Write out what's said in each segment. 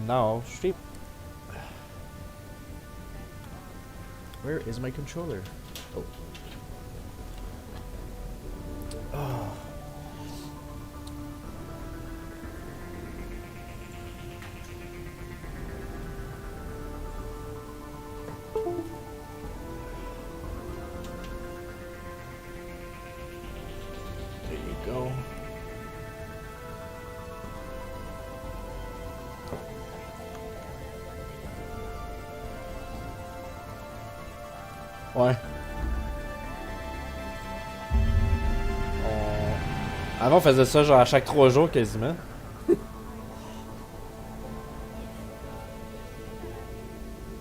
No, street. Where is my controller? Oh. Oh. There you go. Ouais. Avant, on faisait ça genre à chaque 3 jours quasiment.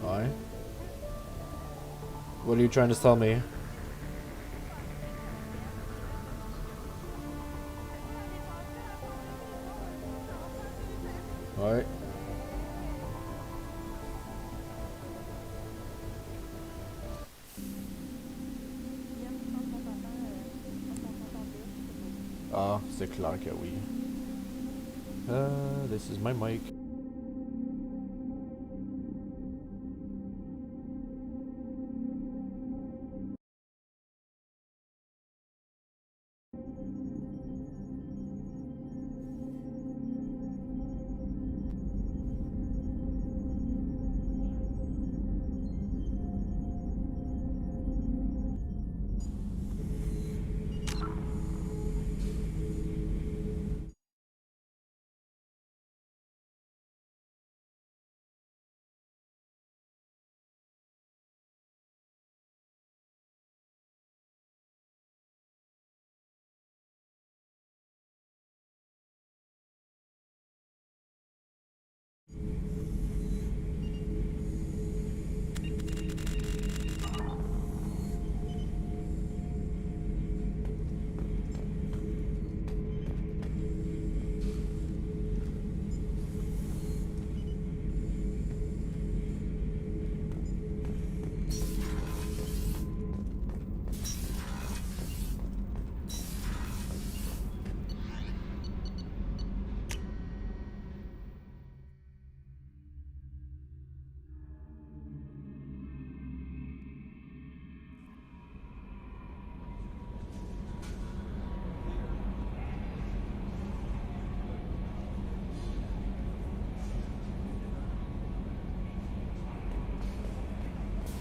Ouais. What are you trying to tell me? Ouais. Ah, c'est clair que oui. This is my mic.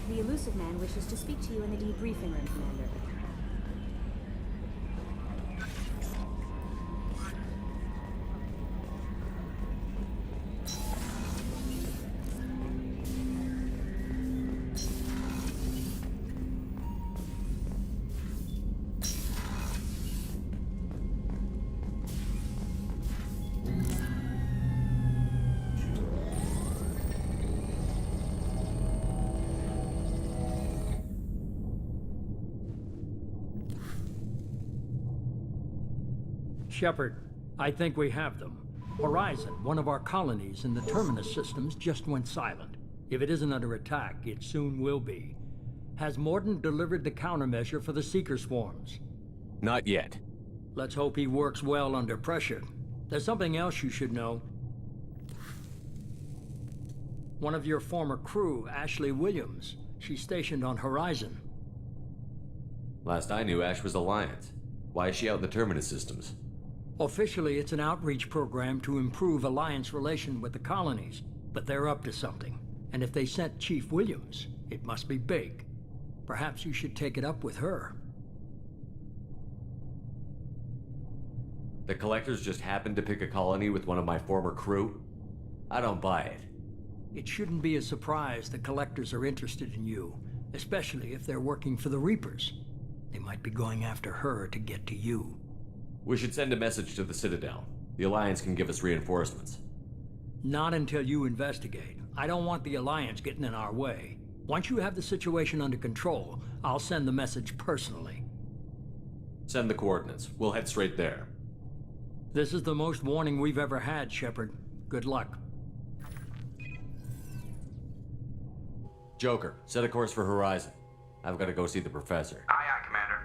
The Elusive Man wishes to speak to you in the debriefing room, Commander. Shepard, I think we have them. Horizon, one of our colonies in the Terminus systems, just went silent. If it isn't under attack, it soon will be. Has Mordin delivered the countermeasure for the Seeker swarms? Not yet. Let's hope he works well under pressure. There's something else you should know. One of your former crew, Ashley Williams, she's stationed on Horizon. Last I knew, Ash was Alliance. Why is she out in the Terminus systems? Officially, it's an outreach program to improve Alliance relation with the colonies, but they're up to something. And if they sent Chief Williams, it must be big. Perhaps you should take it up with her. The Collectors just happened to pick a colony with one of my former crew? I don't buy it. It shouldn't be a surprise the Collectors are interested in you, especially if they're working for the Reapers. They might be going after her to get to you. We should send a message to the Citadel. The Alliance can give us reinforcements. Not until you investigate. I don't want the Alliance getting in our way. Once you have the situation under control, I'll send the message personally. Send the coordinates. We'll head straight there. This is the most warning we've ever had, Shepard. Good luck. Joker, set a course for Horizon. I've got to go see the Professor. Aye, aye, Commander.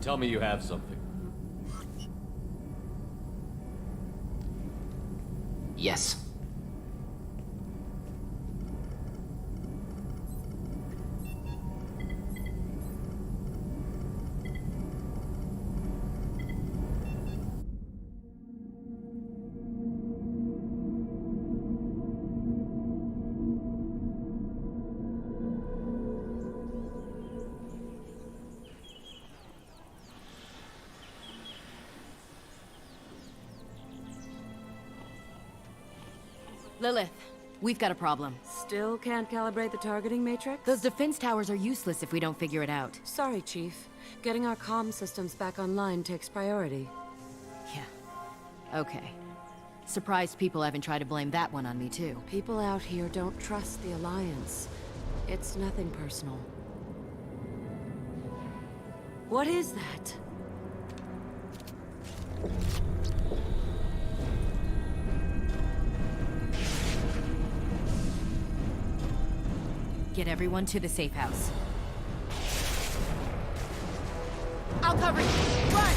Tell me you have something. Yes. Lilith, we've got a problem. Still can't calibrate the targeting matrix? Those defense towers are useless if we don't figure it out. Sorry, Chief. Getting our comm systems back online takes priority. Yeah. Okay. Surprised people haven't tried to blame that one on me, too. People out here don't trust the Alliance. It's nothing personal. What is that? Get everyone to the safe house. I'll cover you! Run!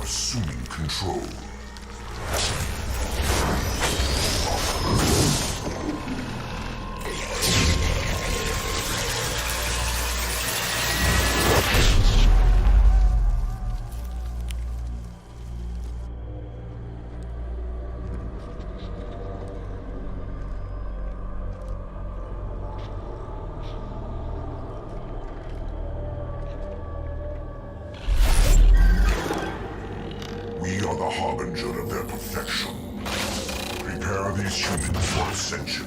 Assuming control. We are the harbinger of their perfection. Prepare these humans for ascension.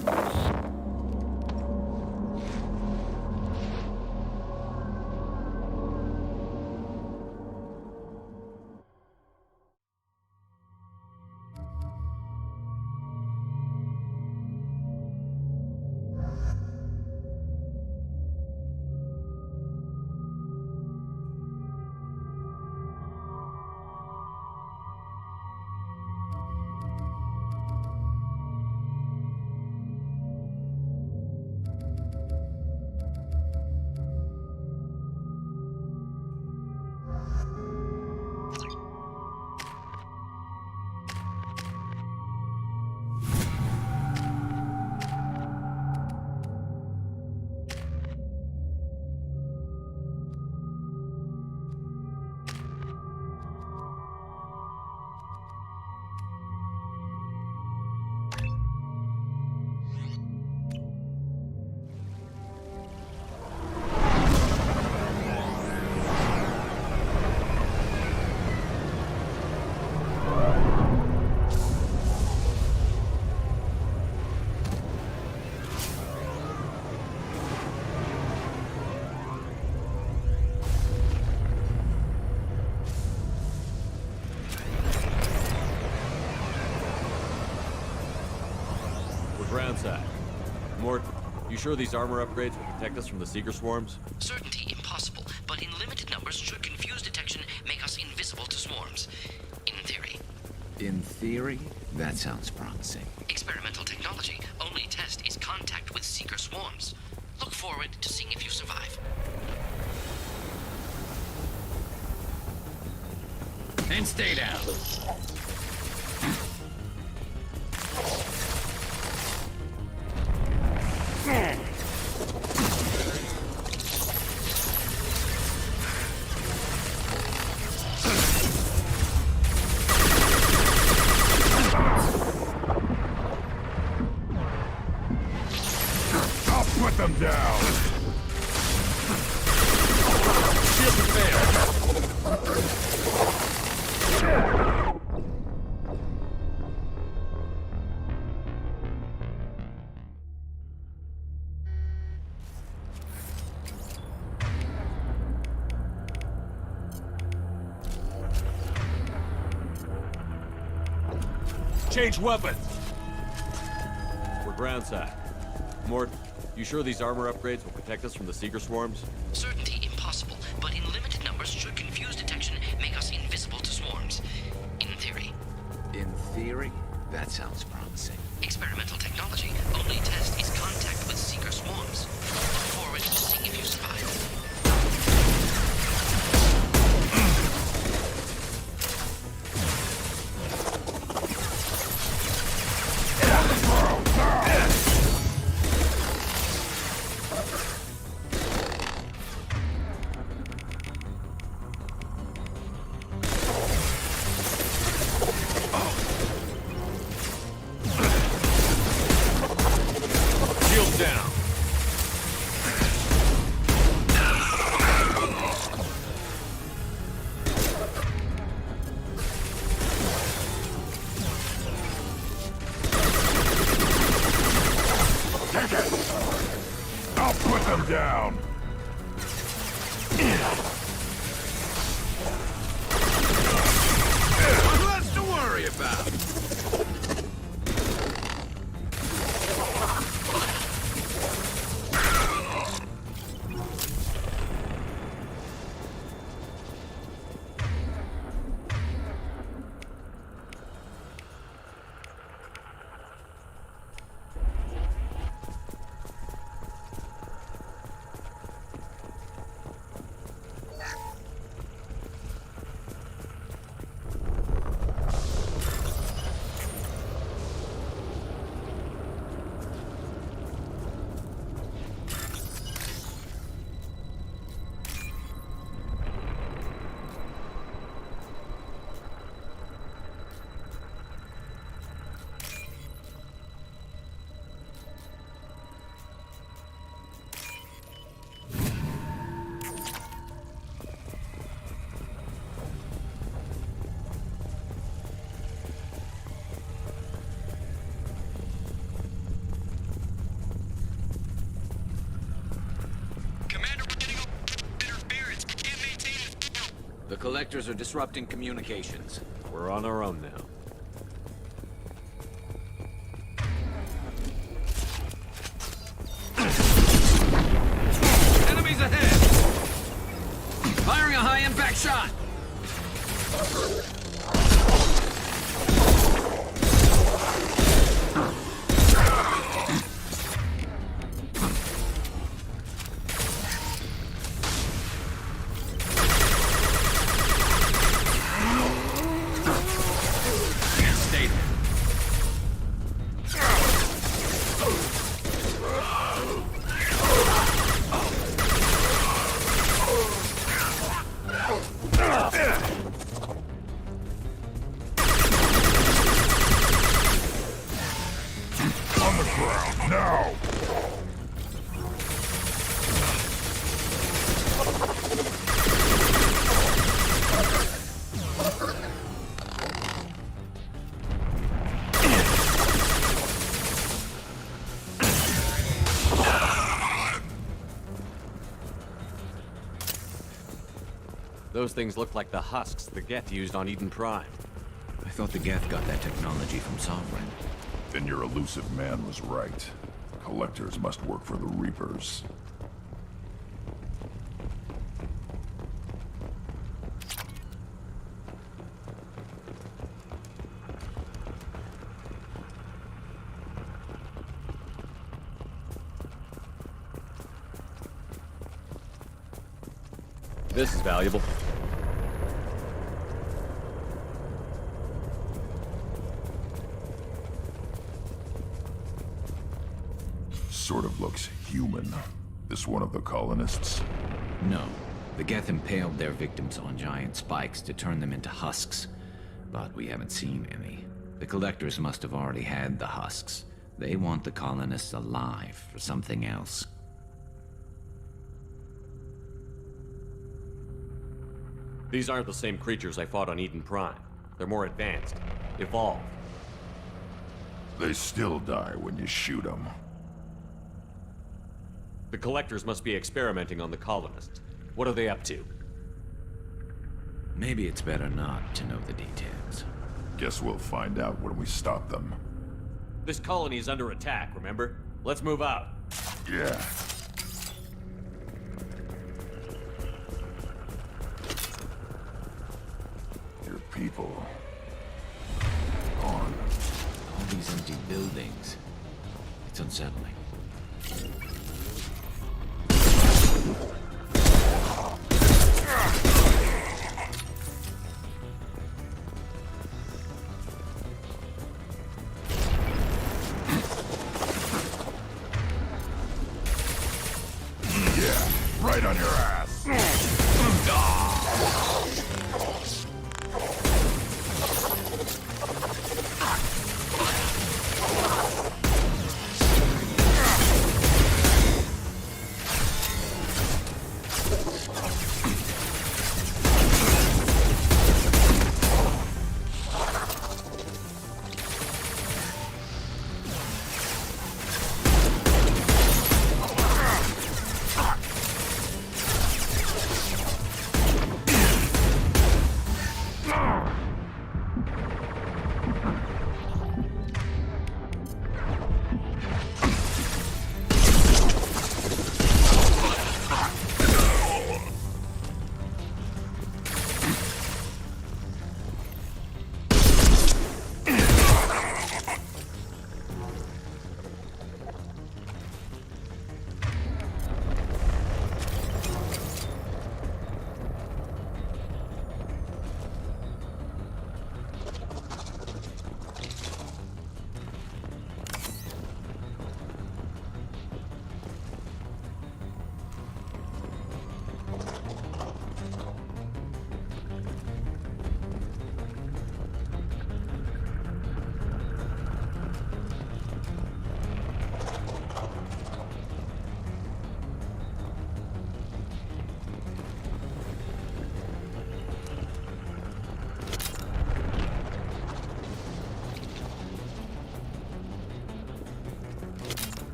Groundside. Mort, you sure these armor upgrades will protect us from the Seeker swarms? Certainty impossible, but in limited numbers should confuse detection make us invisible to swarms. In theory. In theory, that sounds promising. Experimental technology. Only test is contact with Seeker swarms. Look forward to seeing if you survive. And stay down. put them down! Shield failed. Change weapons! We're ground side. Mort, you sure these armor upgrades will protect us from the Seeker swarms? Certainty impossible, but in limited numbers should confuse detection make us invisible to swarms. In theory. In theory, that sounds promising. Experimental technology. Only test is contact with Seeker swarms. Look forward to seeing if you survive. Shield down. Take it! I'll put them down! Less to worry about. The Collectors are disrupting communications. We're on our own now. Enemies ahead! Firing a high-impact shot! On the ground, now! Those things look like the husks the Geth used on Eden Prime. I thought the Geth got that technology from Sovereign. Then your elusive man was right. Collectors must work for the Reapers. This is valuable. Sort of looks human. This one of the colonists? No. The Geth impaled their victims on giant spikes to turn them into husks. But we haven't seen any. The Collectors must have already had the husks. They want the colonists alive for something else. These aren't the same creatures I fought on Eden Prime. They're more advanced, evolved. They still die when you shoot them. The Collectors must be experimenting on the colonists. What are they up to? Maybe it's better not to know the details. Guess we'll find out when we stop them. This colony is under attack, remember? Let's move out. Yeah. Your people. Gone. All these empty buildings. It's unsettling. Right on your ass.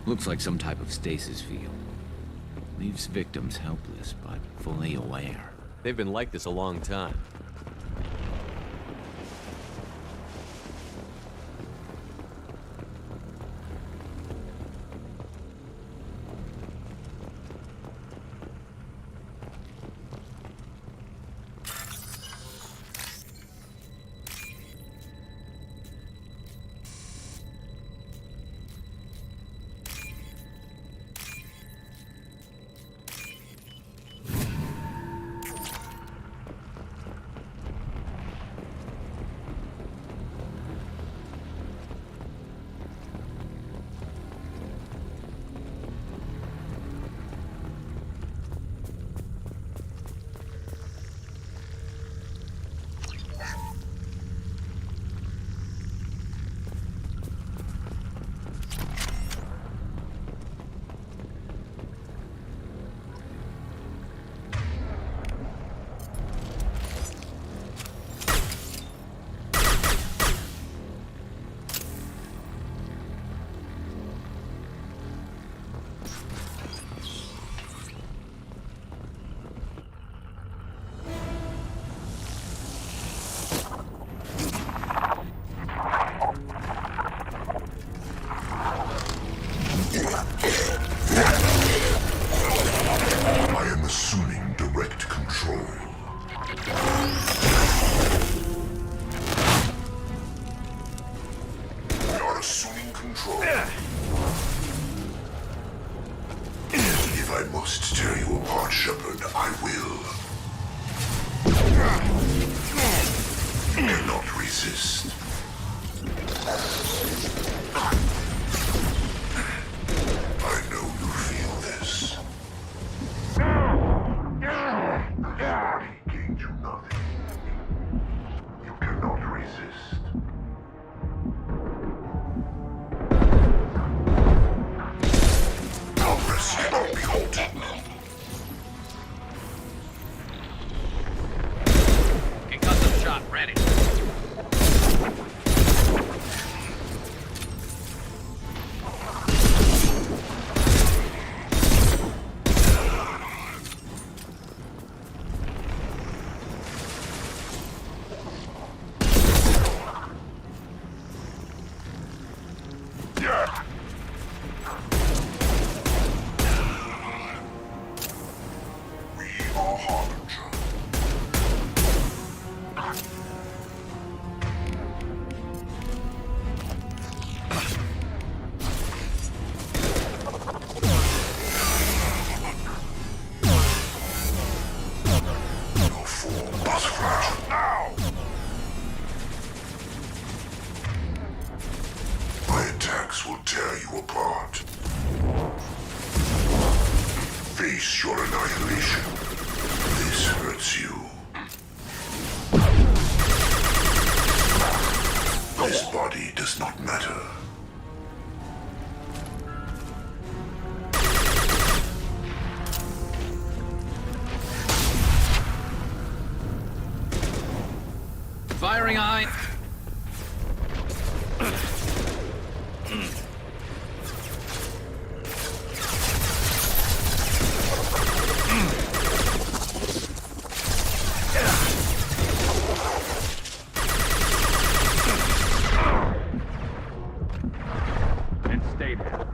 Looks like some type of stasis field. Leaves victims helpless, but fully aware. They've been like this a long time. I am assuming direct control. We are assuming control. If I must tear you apart, Shepard, I will. You cannot resist. I know you feel this. This body gained you nothing. You cannot resist. Progress cannot be halted. Concussive shot ready. We are Harbinger. Your form must fracture now! My attacks will tear you apart. Face your annihilation. This hurts you. This body does not matter. Firing eye. And stay there.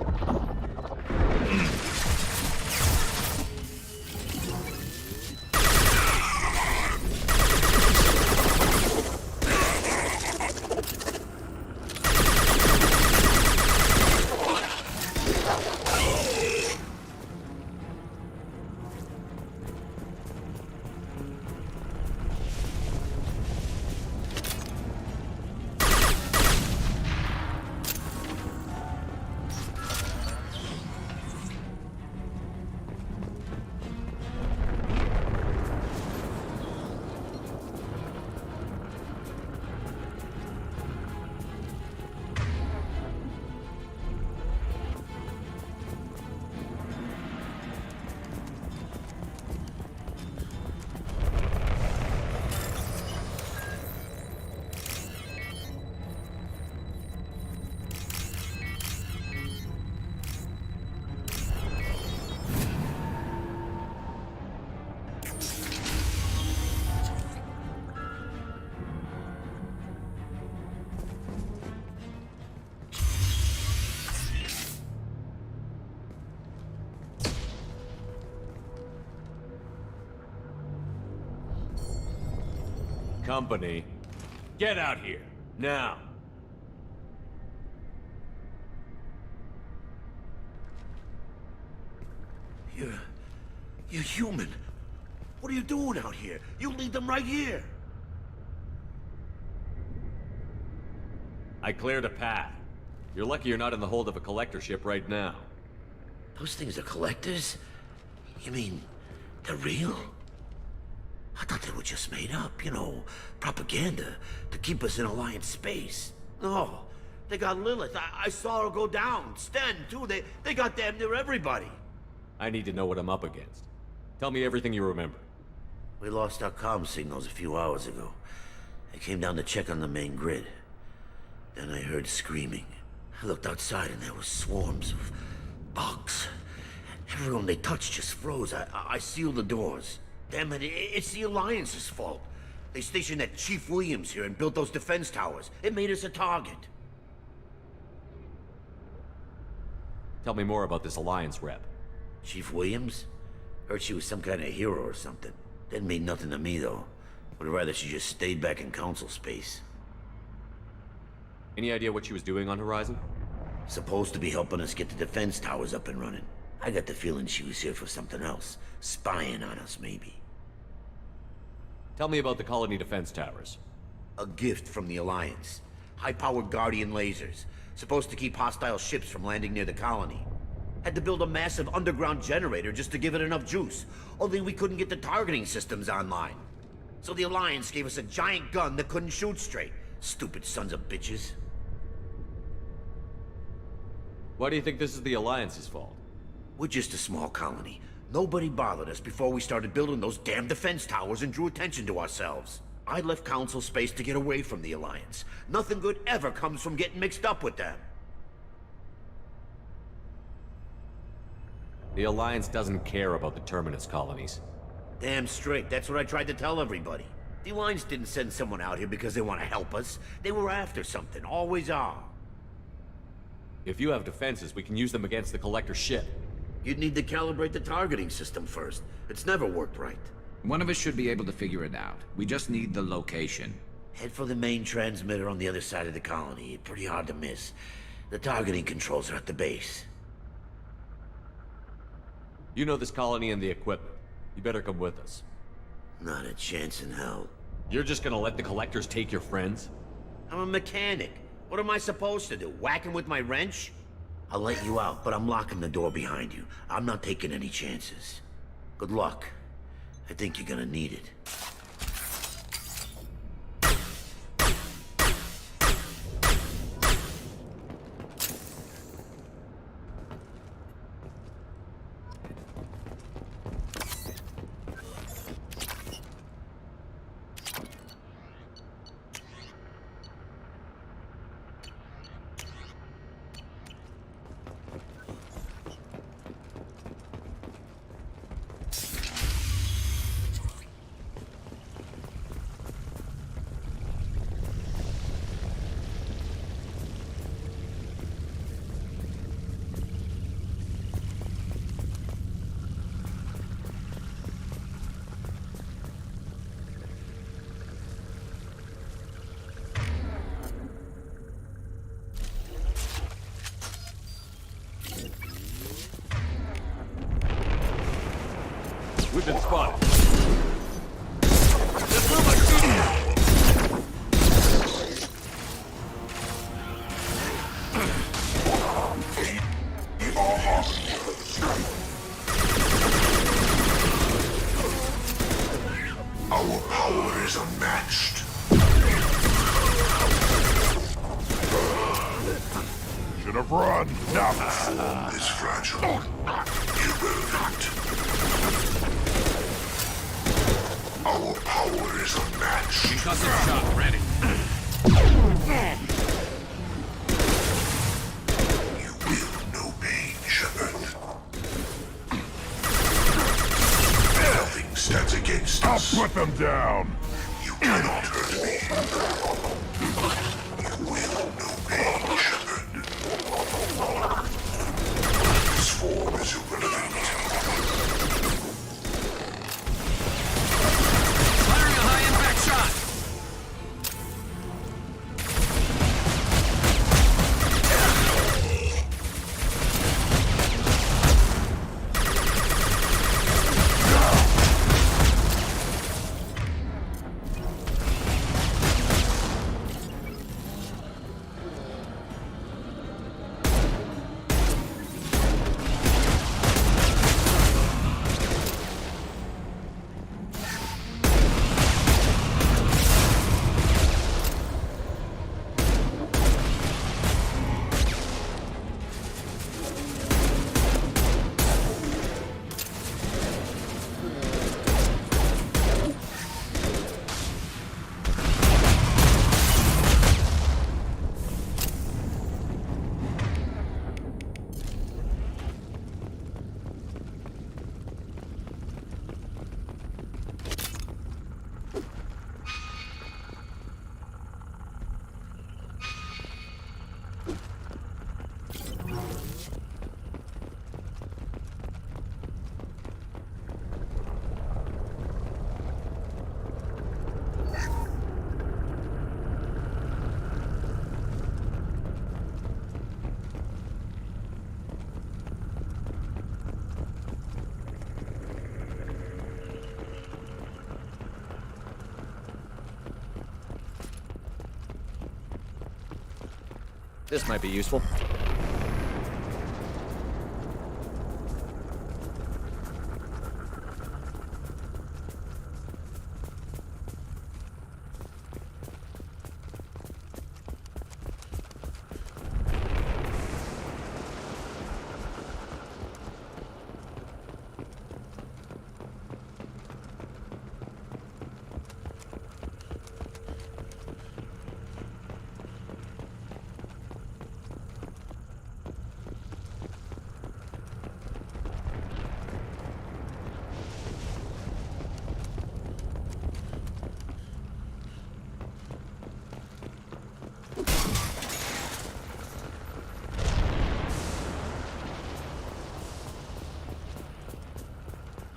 Company, get out here, now. You're human. What are you doing out here? You lead them right here. I cleared a path. You're lucky you're not in the hold of a collector ship right now. Those things are collectors? You mean, they're real? I thought they were just made up, you know, propaganda to keep us in Alliance space. No, they got Lilith. I saw her go down. Sten, too. They got damn near everybody. I need to know what I'm up against. Tell me everything you remember. We lost our comm signals a few hours ago. I came down to check on the main grid. Then I heard screaming. I looked outside and there were swarms of bugs. Everyone they touched just froze. I sealed the doors. Damn it, it's the Alliance's fault. They stationed that Chief Williams here and built those defense towers. It made us a target. Tell me more about this Alliance rep. Chief Williams? Heard she was some kind of hero or something. Didn't mean nothing to me, though. Would rather she just stayed back in Council space. Any idea what she was doing on Horizon? Supposed to be helping us get the defense towers up and running. I got the feeling she was here for something else. Spying on us, maybe. Tell me about the colony defense towers. A gift from the Alliance. High-powered Guardian lasers. Supposed to keep hostile ships from landing near the colony. Had to build a massive underground generator just to give it enough juice. Only we couldn't get the targeting systems online. So the Alliance gave us a giant gun that couldn't shoot straight. Stupid sons of bitches. Why do you think this is the Alliance's fault? We're just a small colony. Nobody bothered us before we started building those damn defense towers and drew attention to ourselves. I left Council space to get away from the Alliance. Nothing good ever comes from getting mixed up with them. The Alliance doesn't care about the Terminus colonies. Damn straight, that's what I tried to tell everybody. The Alliance didn't send someone out here because they want to help us. They were after something, always are. If you have defenses, we can use them against the Collector ship. You'd need to calibrate the targeting system first. It's never worked right. One of us should be able to figure it out. We just need the location. Head for the main transmitter on the other side of the colony. Pretty hard to miss. The targeting controls are at the base. You know this colony and the equipment. You better come with us. Not a chance in hell. You're just gonna let the Collectors take your friends? I'm a mechanic. What am I supposed to do? Whack him with my wrench? I'll let you out, but I'm locking the door behind you. I'm not taking any chances. Good luck. I think you're gonna need it. We've been spotted. Our power is unmatched. Should have run. Now the form is fragile. Irrelevant. Our power is unmatched. Concussive shot ready. You will know pain, Shepard. Nothing stands against us. I'll put them down. You cannot hurt me. You will know pain, Shepard. This form is irrelevant. Firing a high impact shot. This might be useful.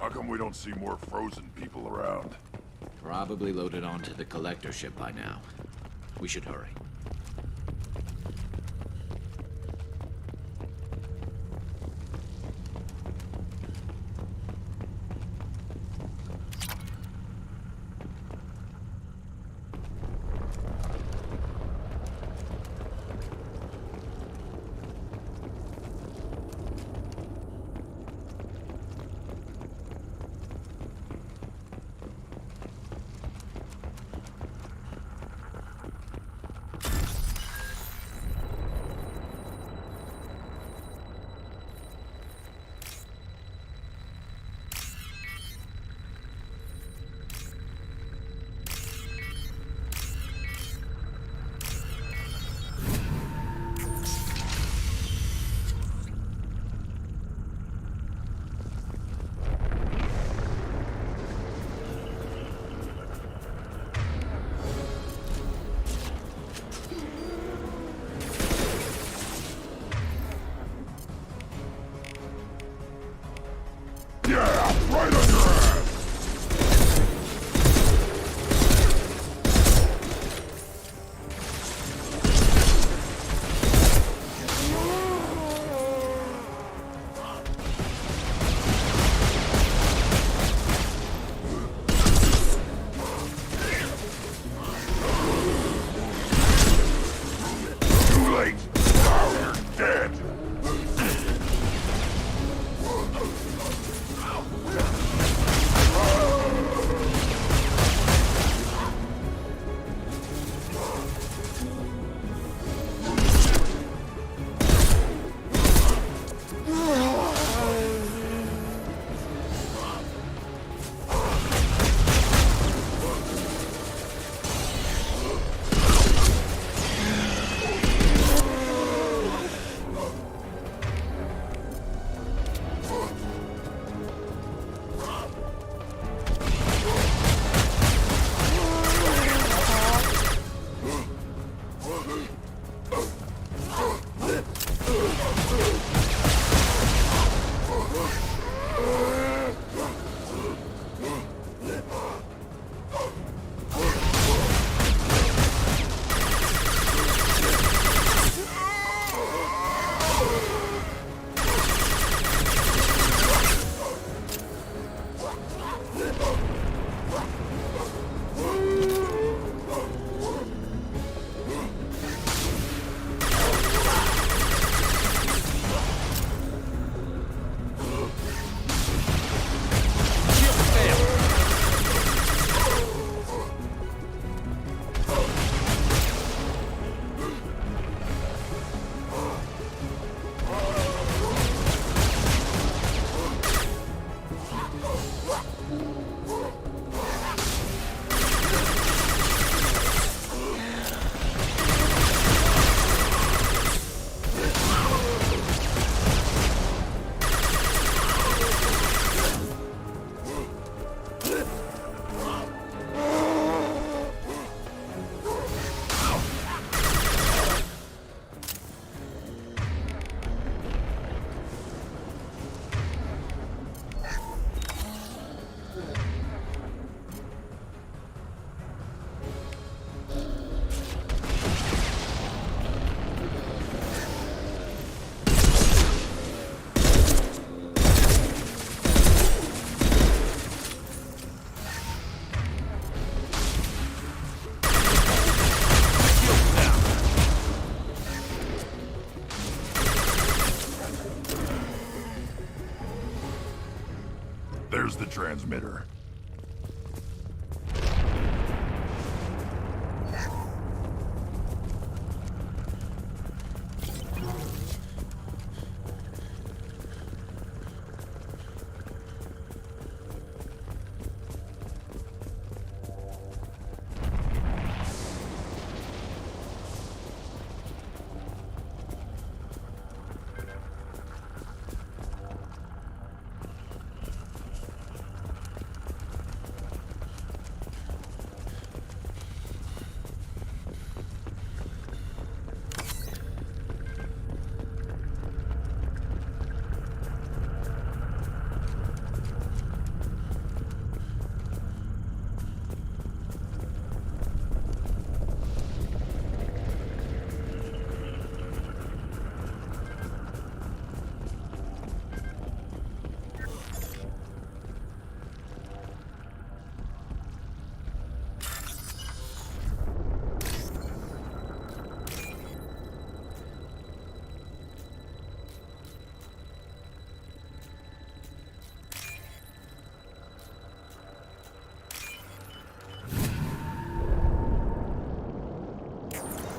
How come we don't see more frozen people around? Probably loaded onto the collector ship by now. We should hurry. transmitter.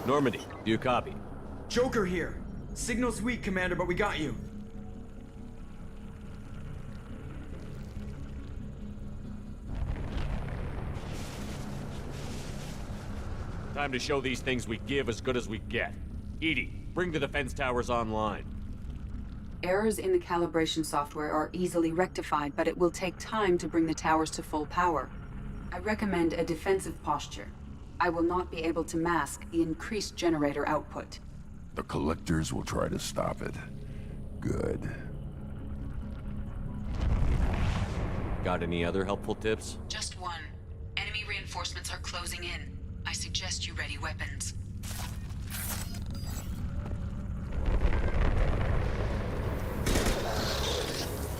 Normandy, do you copy? Joker here. Signal's weak, Commander, but we got you. Time to show these things we give as good as we get. EDI, bring the defense towers online. Errors in the calibration software are easily rectified, but it will take time to bring the towers to full power. I recommend a defensive posture. I will not be able to mask the increased generator output. The Collectors will try to stop it. Good. Got any other helpful tips? Just one. Enemy reinforcements are closing in. I suggest you ready weapons.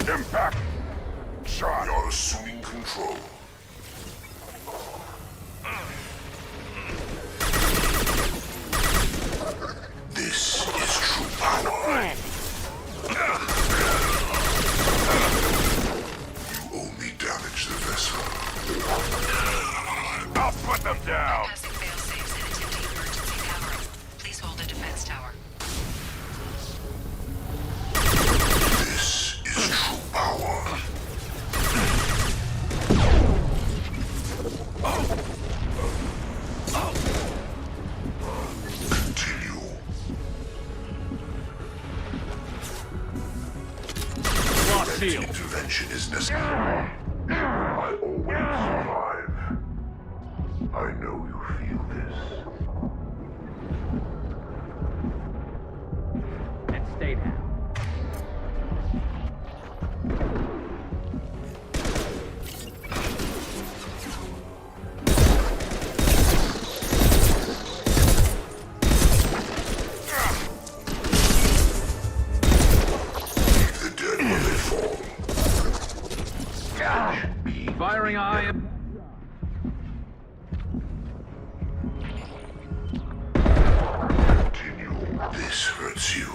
Impact! Shot! We are assuming control. This is true power. You only damage the vessel. I'll put them down! Passing fail-safes and attempting emergency power-up. Please hold a defense tower. This is true power. Continue. Lock seal. Intervention is necessary. I always survive. I know you feel this. And stay down. Leave the dead where they fall. Firing eye. Continue. This hurts you.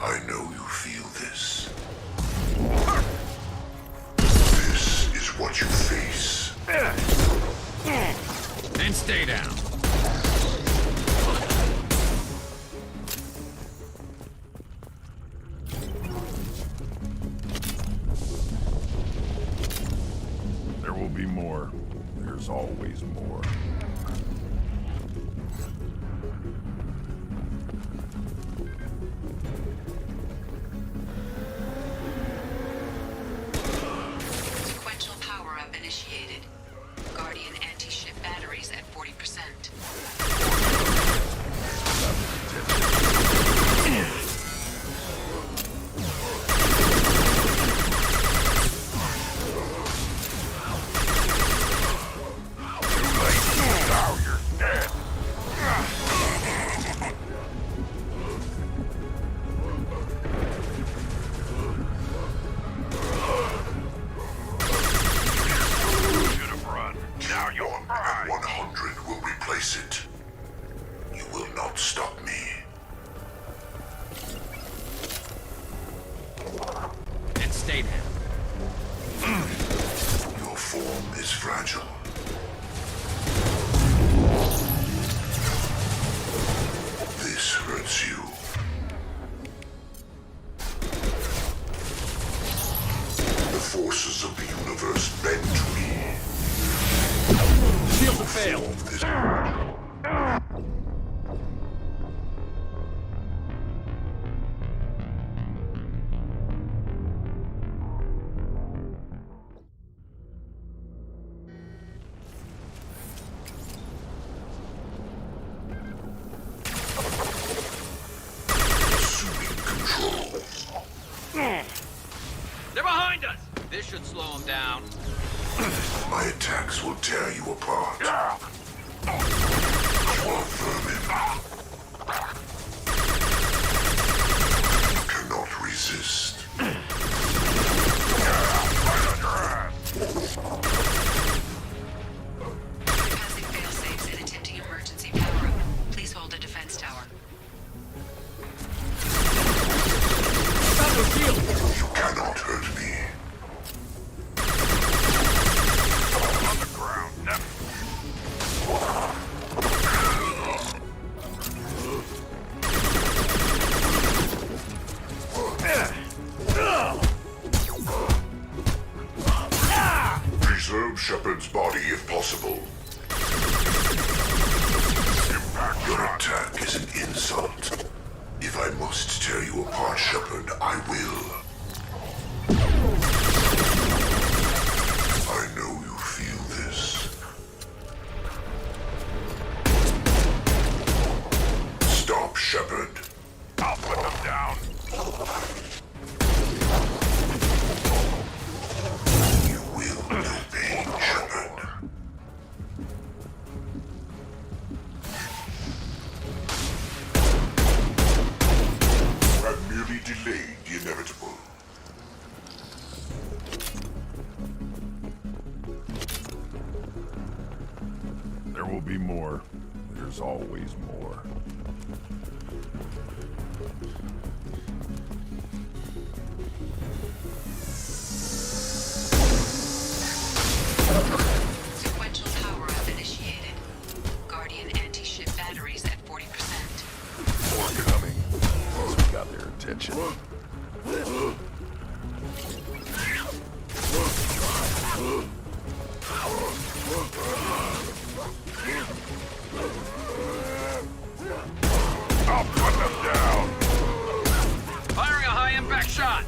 I know you feel this. This is what you face. And stay down. There will be more. There's always more. Sequential power-up initiated. Guardian anti-ship batteries at 40%. stayed him. Your form is fragile. This hurts you. The forces of the universe bend to me. Shields have failed. This They're behind us! This should slow them down. My attacks will tear you apart. You are vermin. You cannot resist. Passing failsafes and attempting emergency power-up. Please hold the defense tower. You cannot hurt me. On the ground. Preserve Shepard's body if possible. Your attack is an insult. If I must tear you apart, Shepard, I will. I know you feel this. Stop, Shepard. I'll put them down. You will know pain, Shepard. I've merely delayed the inevitable. There will be more. There's always more. Sequential power-up initiated. Guardian anti-ship batteries at 40%. More coming. Once we got their attention. I'll put them down. Firing a high-impact shot!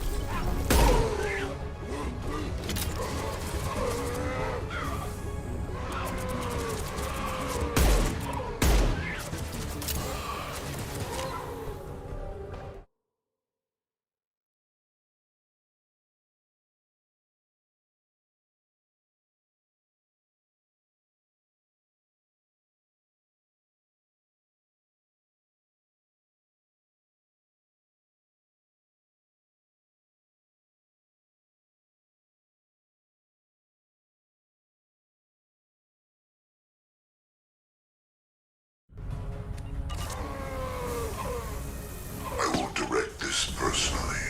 I will direct this personally.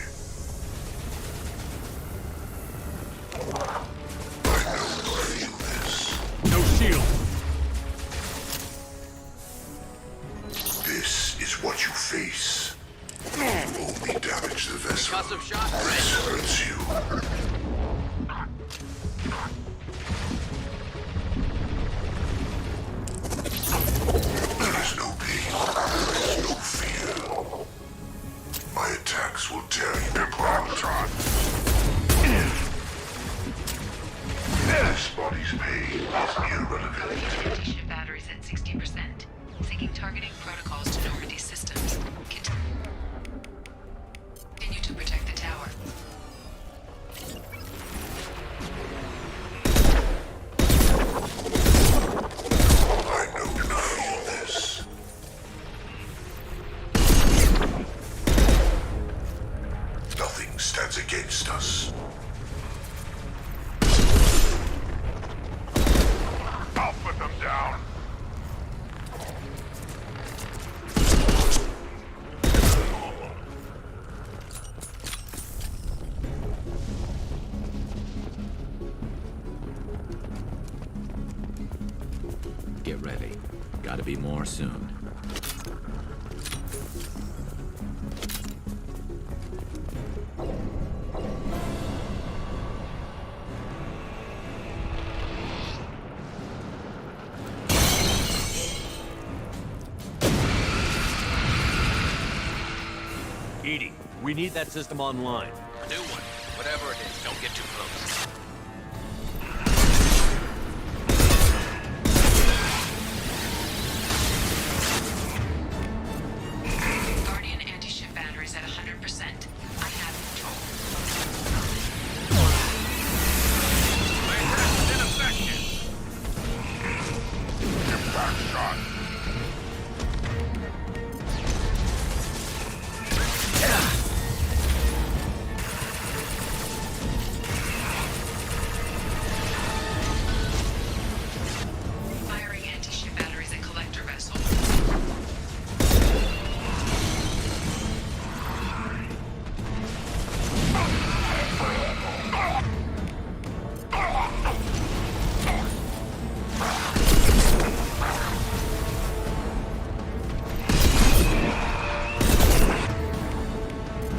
I know you feel this. No shield. This is what you face. You only damage the vessel. Concussive shot This ready. hurts you. There is no pain. There is no fear. My attacks will tear you apart. This body's pain is irrelevant. Anti-ship batteries at 60%. Syncing targeting protocols to Normandy systems. Continue to protect the tower. I know you feel this. Nothing stands against us. I'll put them down. get ready. Gotta be more soon. EDI, we need that system online. New one. Whatever it is, don't get too close. Guardian anti-ship batteries at 100%. I have control. Impact shot. Firing anti-ship batteries at collector vessel.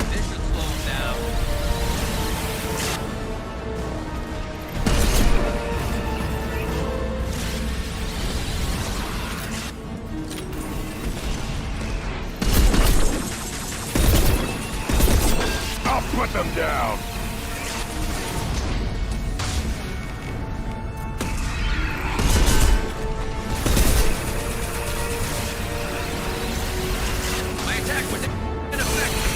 This should slow them down. I'll put them down. My attack was ineffective.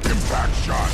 Impact shot.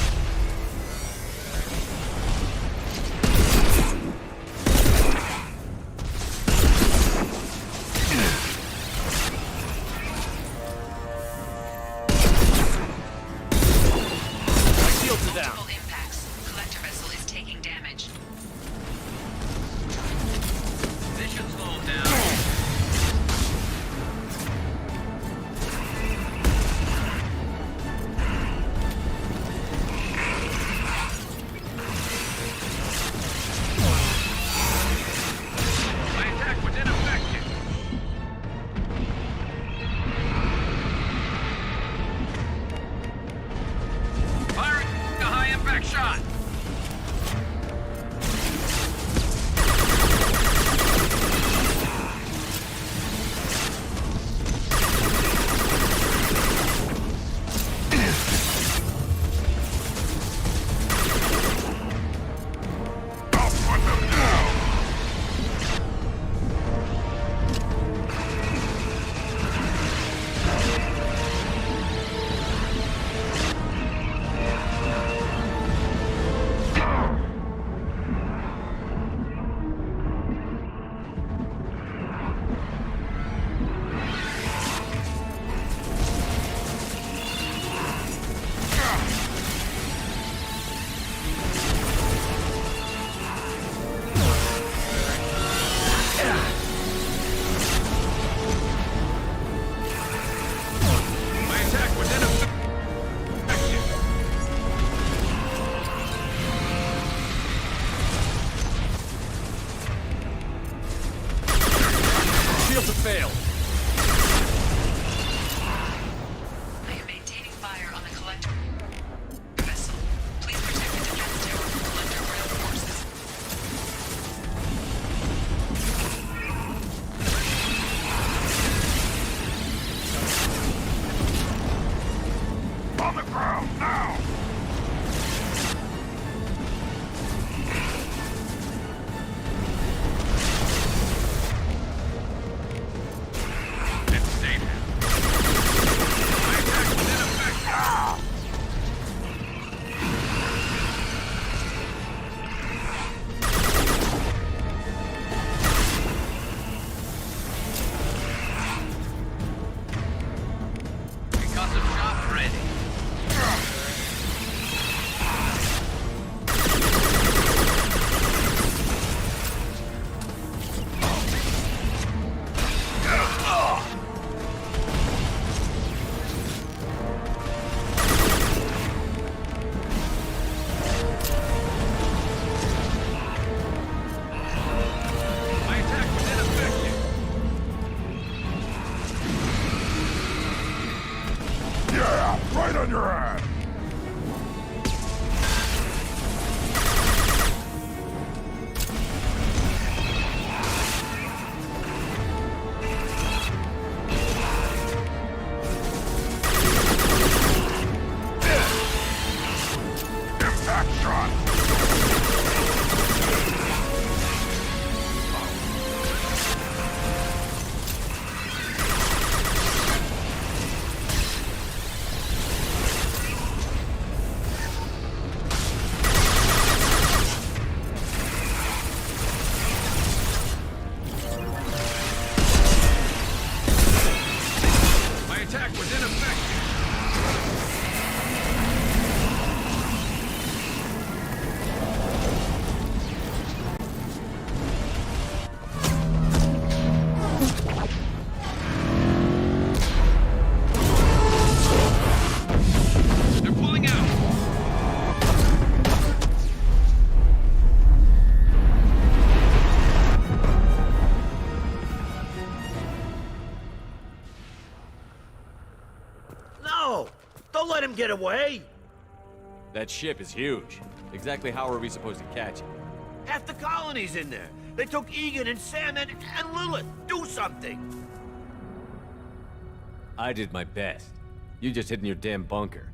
Right on your ass! Impact shot! My attack was ineffective. They're pulling out. No! Don't let him get away! That ship is huge. Exactly how are we supposed to catch it? Half the colony's in there. They took Egan and Sam and Lilith. Do something! I did my best. You just hid in your damn bunker.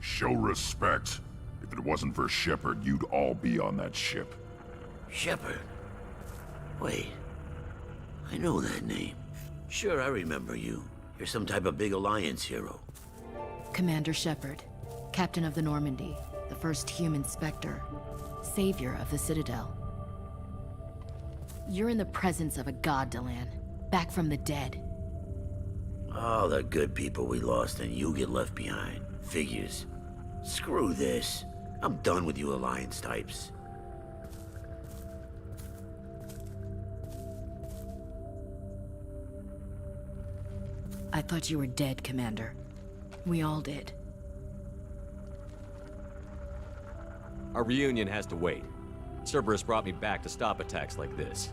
Show respect. If it wasn't for Shepard, you'd all be on that ship. Shepard? Wait. I know that name. Sure, I remember you. You're some type of big Alliance hero. Commander Shepard, Captain of the Normandy, the first human Spectre, savior of the Citadel. You're in the presence of a god, Delan, back from the dead. All the good people we lost and you get left behind. Figures. Screw this. I'm done with you Alliance types. I thought you were dead, Commander. We all did. Our reunion has to wait. Cerberus brought me back to stop attacks like this.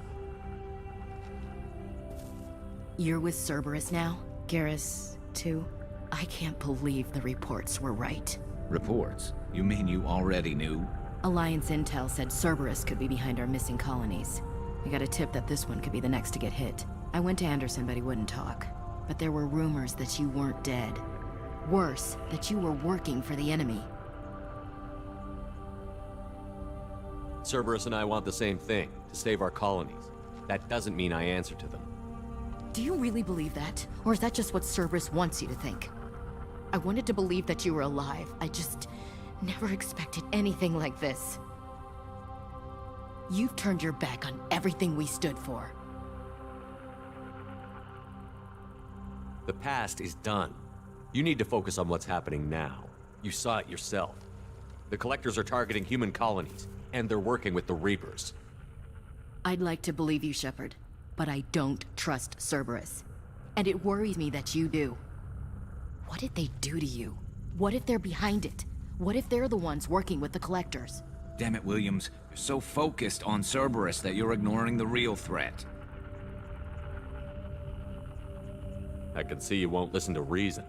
You're with Cerberus now? Garrus, too? I can't believe the reports were right. Reports? You mean you already knew? Alliance intel said Cerberus could be behind our missing colonies. We got a tip that this one could be the next to get hit. I went to Anderson, but he wouldn't talk. But there were rumors that you weren't dead. Worse, that you were working for the enemy. Cerberus and I want the same thing, to save our colonies. That doesn't mean I answer to them. Do you really believe that? Or is that just what Cerberus wants you to think? I wanted to believe that you were alive. I just never expected anything like this. You've turned your back on everything we stood for. The past is done. You need to focus on what's happening now. You saw it yourself. The Collectors are targeting human colonies, and they're working with the Reapers. I'd like to believe you, Shepard, but I don't trust Cerberus. And it worries me that you do. What did they do to you? What if they're behind it? What if they're the ones working with the Collectors? Damn it, Williams. You're so focused on Cerberus that you're ignoring the real threat. I can see you won't listen to reason.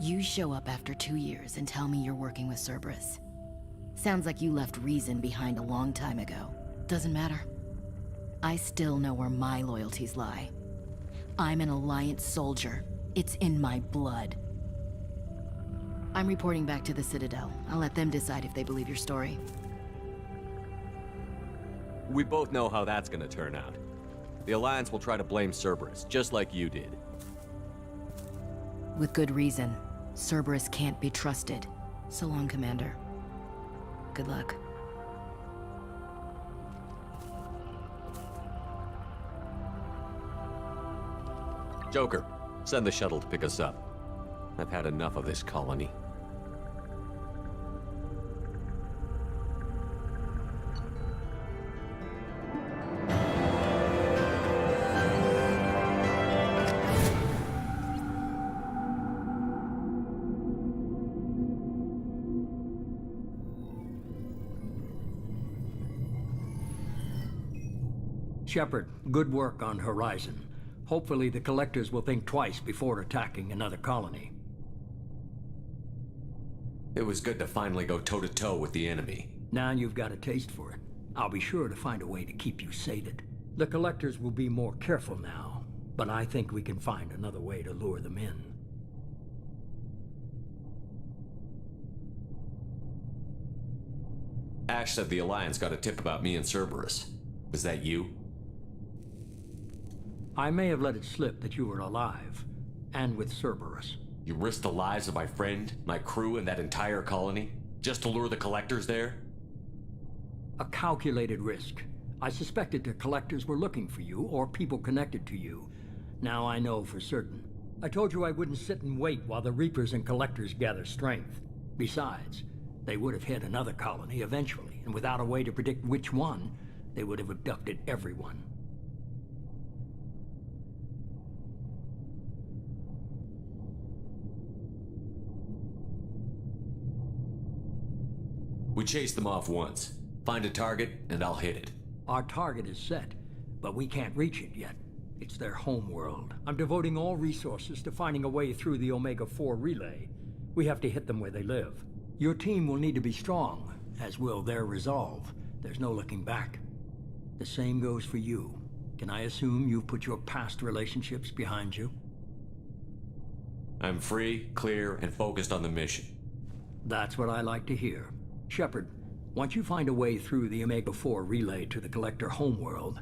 You show up after 2 years and tell me you're working with Cerberus. Sounds like you left reason behind a long time ago. Doesn't matter. I still know where my loyalties lie. I'm an Alliance soldier. It's in my blood. I'm reporting back to the Citadel. I'll let them decide if they believe your story. We both know how that's gonna turn out. The Alliance will try to blame Cerberus, just like you did. With good reason. Cerberus can't be trusted. So long, Commander. Good luck. Joker, send the shuttle to pick us up. I've had enough of this colony. Shepard, good work on Horizon. Hopefully the Collectors will think twice before attacking another colony. It was good to finally go toe-to-toe with the enemy. Now you've got a taste for it. I'll be sure to find a way to keep you sated. The Collectors will be more careful now, but I think we can find another way to lure them in. Ash said the Alliance got a tip about me and Cerberus. Was that you? I may have let it slip that you were alive, and with Cerberus. You risked the lives of my friend, my crew, and that entire colony? Just to lure the Collectors there? A calculated risk. I suspected the Collectors were looking for you, or people connected to you. Now I know for certain. I told you I wouldn't sit and wait while the Reapers and Collectors gather strength. Besides, they would have hit another colony eventually, and without a way to predict which one, they would have abducted everyone. We chased them off once. Find a target, and I'll hit it. Our target is set, but we can't reach it yet. It's their home world. I'm devoting all resources to finding a way through the Omega-4 relay. We have to hit them where they live. Your team will need to be strong, as will their resolve. There's no looking back. The same goes for you. Can I assume you've put your past relationships behind you? I'm free, clear, and focused on the mission. That's what I like to hear. Shepard, once you find a way through the Omega-4 relay to the Collector homeworld,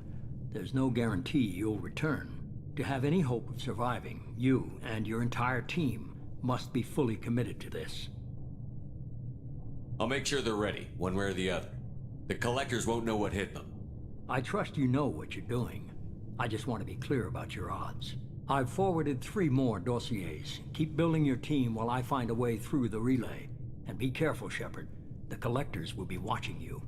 there's no guarantee you'll return. To have any hope of surviving, you and your entire team must be fully committed to this. I'll make sure they're ready, one way or the other. The Collectors won't know what hit them. I trust you know what you're doing. I just want to be clear about your odds. I've forwarded 3 more dossiers. Keep building your team while I find a way through the relay. And be careful, Shepard. The Collectors will be watching you.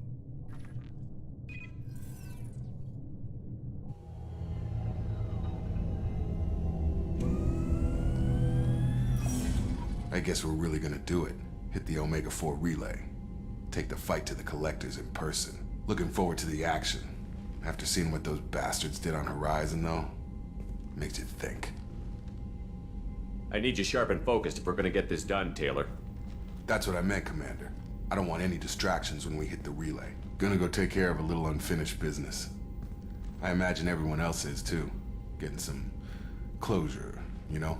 I guess we're really gonna do it. Hit the Omega-4 relay. Take the fight to the Collectors in person. Looking forward to the action. After seeing what those bastards did on Horizon, though, makes you think. I need you sharp and focused if we're gonna get this done, Taylor. That's what I meant, Commander. I don't want any distractions when we hit the relay. Gonna go take care of a little unfinished business. I imagine everyone else is too. Getting some closure, you know?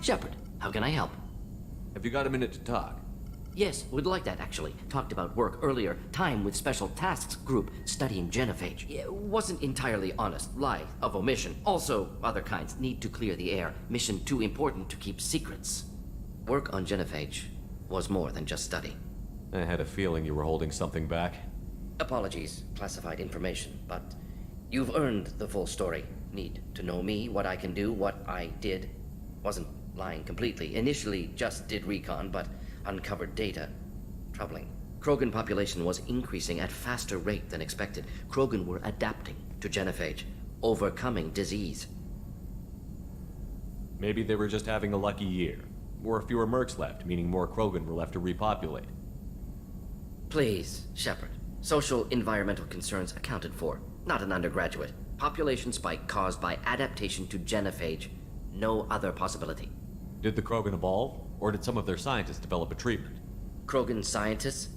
Shepard, how can I help? Have you got a minute to talk? Yes, would like that actually. Talked about work earlier. Time with Special Tasks Group studying genophage. Wasn't entirely honest. Lie of omission. Also, other kinds. Need to clear the air. Mission too important to keep secrets. Work on genophage was more than just study. I had a feeling you were holding something back. Apologies, classified information, but you've earned the full story. Need to know me, what I can do, what I did. Wasn't lying completely. Initially just did recon, but uncovered data. Troubling. Krogan population was increasing at faster rate than expected. Krogan were adapting to genophage, overcoming disease. Maybe they were just having a lucky year. Or fewer mercs left, meaning more Krogan were left to repopulate. Please, Shepard. Social environmental concerns accounted for. Not an undergraduate. Population spike caused by adaptation to genophage. No other possibility. Did the Krogan evolve, or did some of their scientists develop a treatment? Krogan scientists?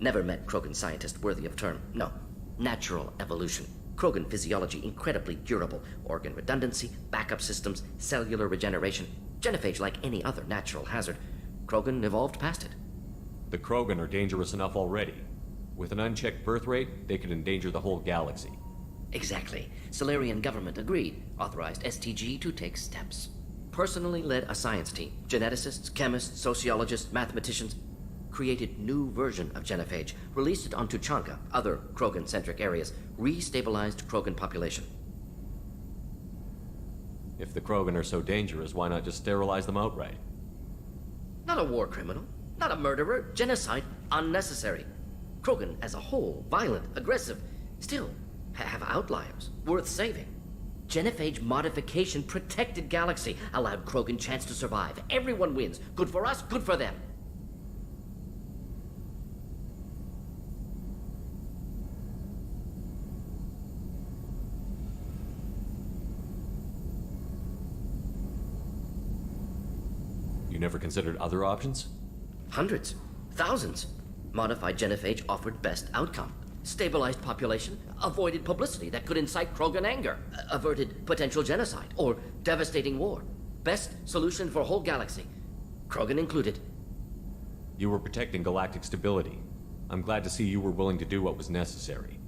Never met Krogan scientist worthy of term. No. Natural evolution. Krogan physiology incredibly durable. Organ redundancy, backup systems, cellular regeneration. Genophage like any other natural hazard. Krogan evolved past it. The Krogan are dangerous enough already. With an unchecked birth rate, they could endanger the whole galaxy. Exactly. Solarian government agreed. Authorized STG to take steps. Personally led a science team. Geneticists, chemists, sociologists, mathematicians. Created new version of Genophage. Released it on Tuchanka, other Krogan-centric areas. Restabilized Krogan population. If the Krogan are so dangerous, why not just sterilize them outright? Not a war criminal. Not a murderer. Genocide. Unnecessary. Krogan as a whole. Violent. Aggressive. Still, have outliers. Worth saving. Genophage modification protected galaxy. Allowed Krogan chance to survive. Everyone wins. Good for us, good for them. You never considered other options? Hundreds. Thousands. Modified Genophage offered best outcome. Stabilized population, avoided publicity that could incite Krogan anger, averted potential genocide, or devastating war. Best solution for whole galaxy. Krogan included. You were protecting galactic stability. I'm glad to see you were willing to do what was necessary.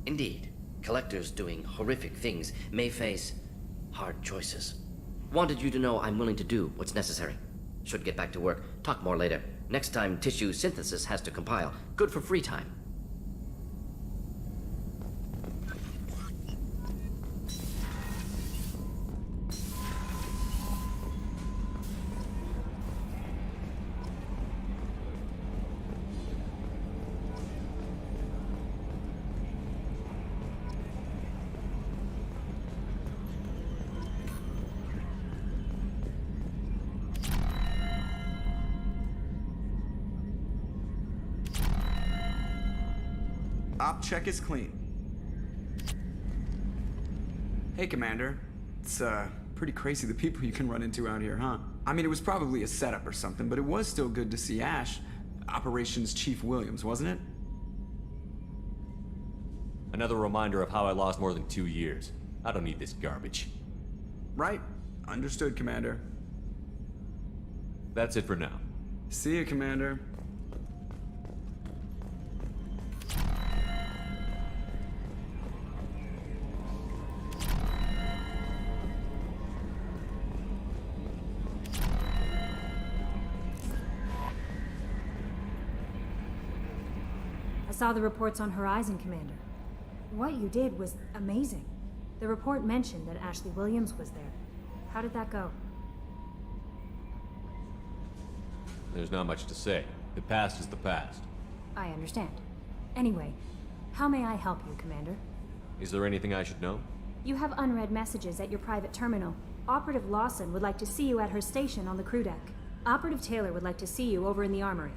Indeed. Collectors doing horrific things may face hard choices. Wanted you to know I'm willing to do what's necessary. Should get back to work. Talk more later. Next time tissue synthesis has to compile. Good for free time. Op check is clean. Hey, Commander. It's, pretty crazy the people you can run into out here, huh? I mean, it was probably a setup or something, but it was still good to see Ash. Operations Chief Williams, wasn't it? Another reminder of how I lost more than 2 years. I don't need this garbage. Right. Understood, Commander. That's it for now. See you, Commander. I saw the reports on Horizon, Commander. What you did was amazing. The report mentioned that Ashley Williams was there. How did that go? There's not much to say. The past is the past. I understand. Anyway, how may I help you, Commander? Is there anything I should know? You have unread messages at your private terminal. Operative Lawson would like to see you at her station on the crew deck. Operative Taylor would like to see you over in the armory.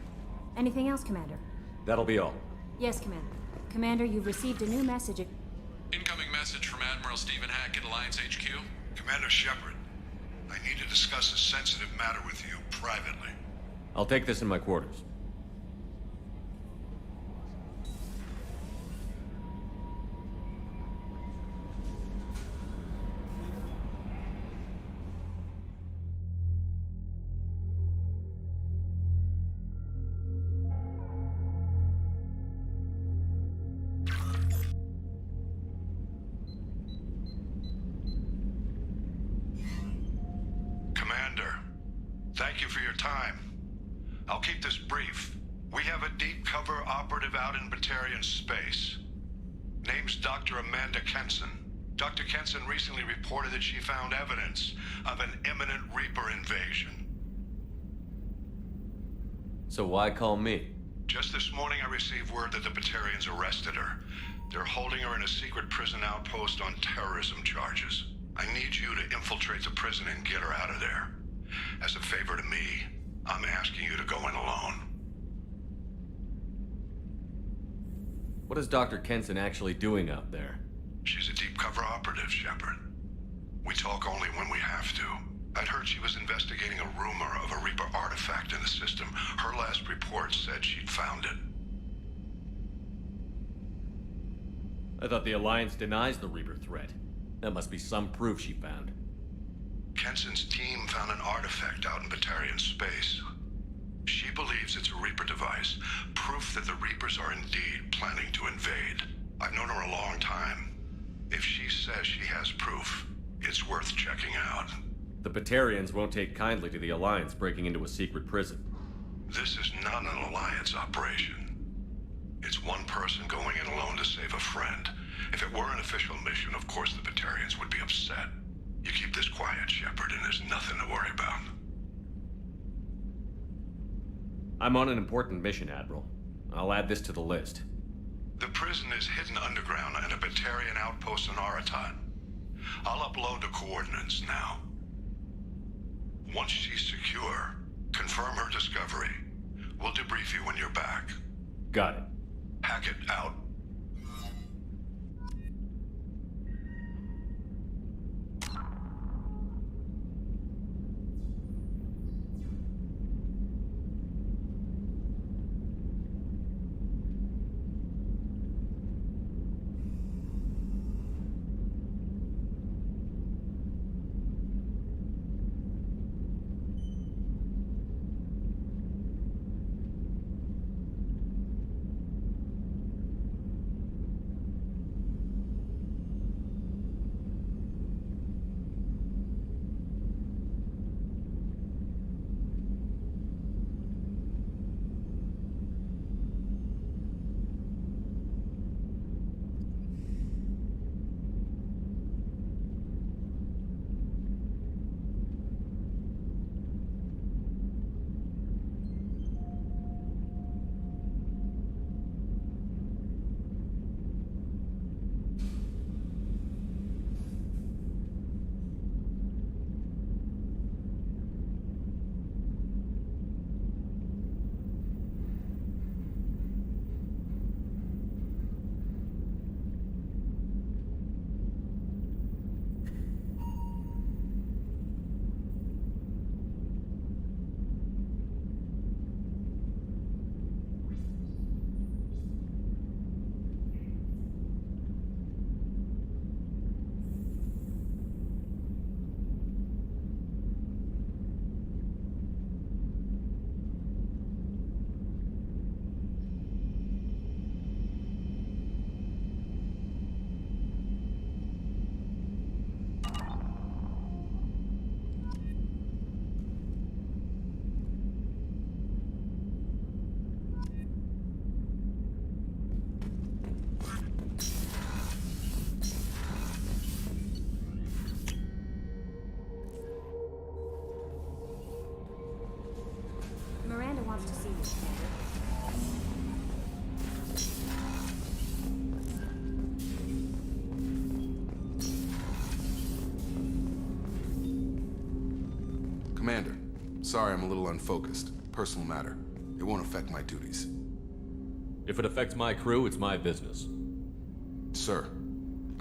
Anything else, Commander? That'll be all. Yes, Commander. Commander, you've received a new message. Incoming message from Admiral Stephen Hackett, Alliance HQ. Commander Shepard, I need to discuss a sensitive matter with you privately. I'll take this in my quarters. Commander, thank you for your time. I'll keep this brief. We have a deep cover operative out in Batarian space. Name's Dr. Amanda Kenson. Dr. Kenson recently reported that she found evidence of an imminent Reaper invasion. So why call me? Just this morning I received word that the Batarians arrested her. They're holding her in a secret prison outpost on terrorism charges. I need you to infiltrate the prison and get her out of there. As a favor to me, I'm asking you to go in alone. What is Dr. Kenson actually doing out there? She's a deep cover operative, Shepard. We talk only when we have to. I'd heard she was investigating a rumor of a Reaper artifact in the system. Her last report said she'd found it. I thought the Alliance denies the Reaper threat. That must be some proof she found. Kenson's team found an artifact out in Batarian space. She believes it's a Reaper device, proof that the Reapers are indeed planning to invade. I've known her a long time. If she says she has proof, it's worth checking out. The Batarians won't take kindly to the Alliance breaking into a secret prison. This is not an Alliance operation. It's one person going in alone to save a friend. If it were an official mission, of course the Batarians would be upset. You keep this quiet, Shepard, and there's nothing to worry about. I'm on an important mission, Admiral. I'll add this to the list. The prison is hidden underground in a Batarian outpost in Aratat. I'll upload the coordinates now. Once she's secure, confirm her discovery. We'll debrief you when you're back. Got it. Hackett out. Miranda wants to see you, Commander, sorry I'm a little unfocused. Personal matter. It won't affect my duties. If it affects my crew, it's my business. Sir,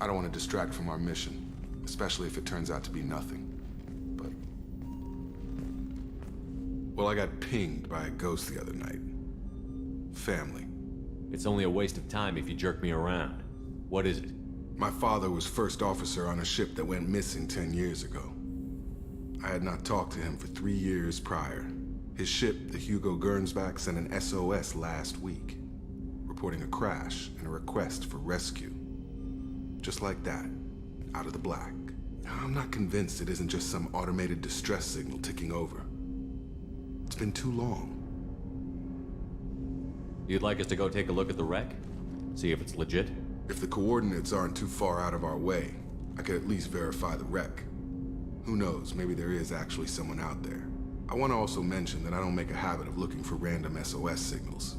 I don't want to distract from our mission, especially if it turns out to be nothing. But... well, I got pinged by a ghost the other night. Family. It's only a waste of time if you jerk me around. What is it? My father was first officer on a ship that went missing 10 years ago. I had not talked to him for 3 years prior. His ship, the Hugo Gernsback, sent an SOS last week, reporting a crash and a request for rescue. Just like that, out of the black. I'm not convinced it isn't just some automated distress signal ticking over. It's been too long. You'd like us to go take a look at the wreck? See if it's legit? If the coordinates aren't too far out of our way, I could at least verify the wreck. Who knows, maybe there is actually someone out there. I want to also mention that I don't make a habit of looking for random SOS signals.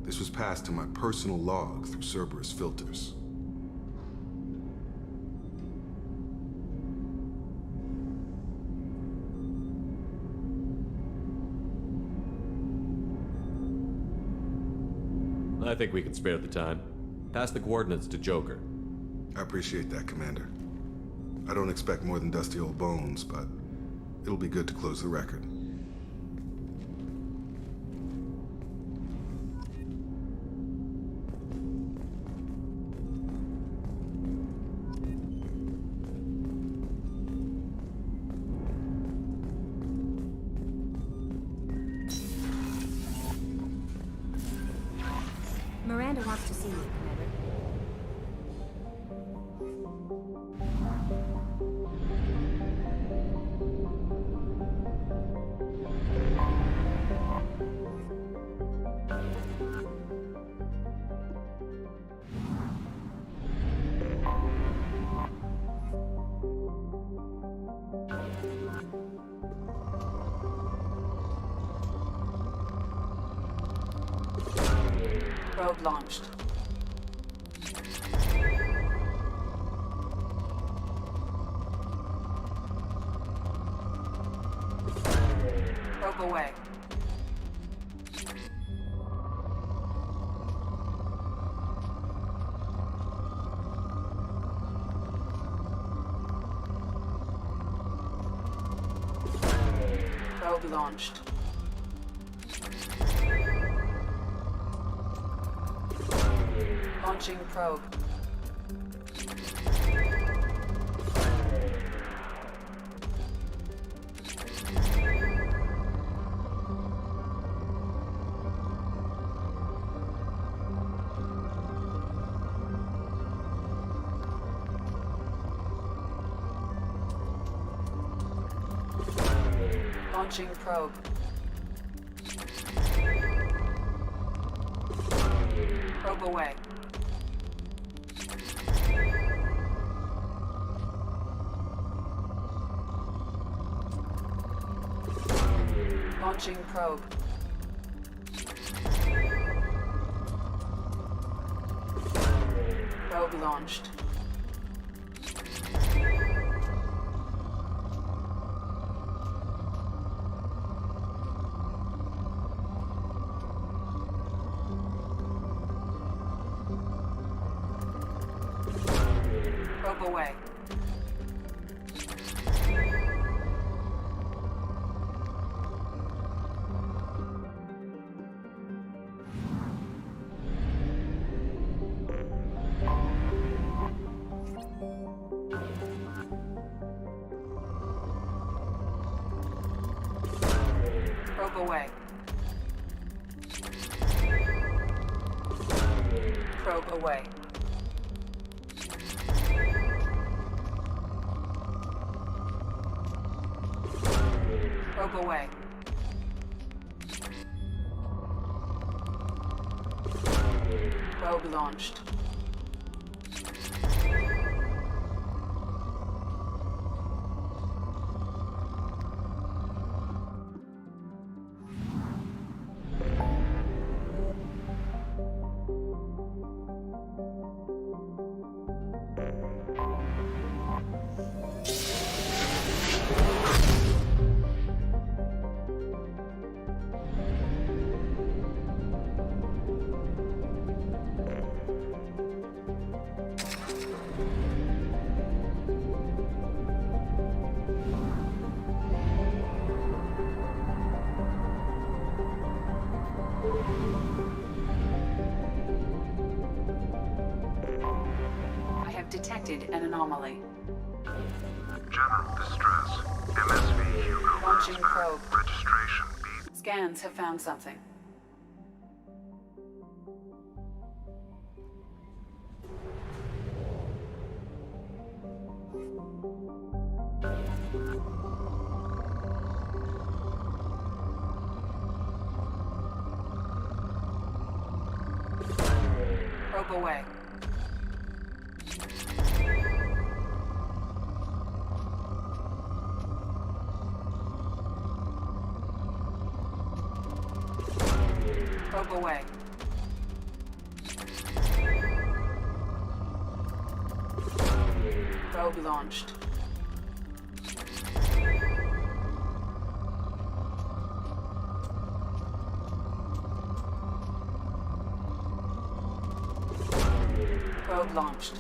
This was passed to my personal log through Cerberus filters. I think we can spare the time. Pass the coordinates to Joker. I appreciate that, Commander. I don't expect more than dusty old bones, but it'll be good to close the record. Miranda wants to see you, Commander. Probe launched. Probe away. Probe launched. Launching probe. Launching probe. Probe away. Launching probe. Probe launched. Probe away. Probe away. Probe away. Probe away. Probe launched. I have detected an anomaly. General distress. MSV Hugo. Launching probe. Registration B. Scans have found something. Probe away. Probe away. Probe launched. Probe launched.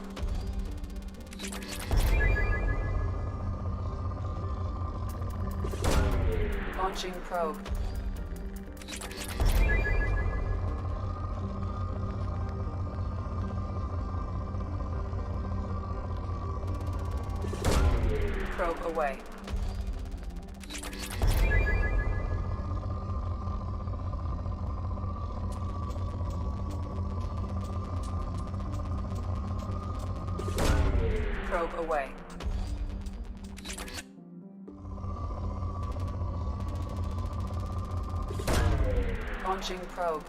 Launching probe. Probe away. Probe away. Launching probe.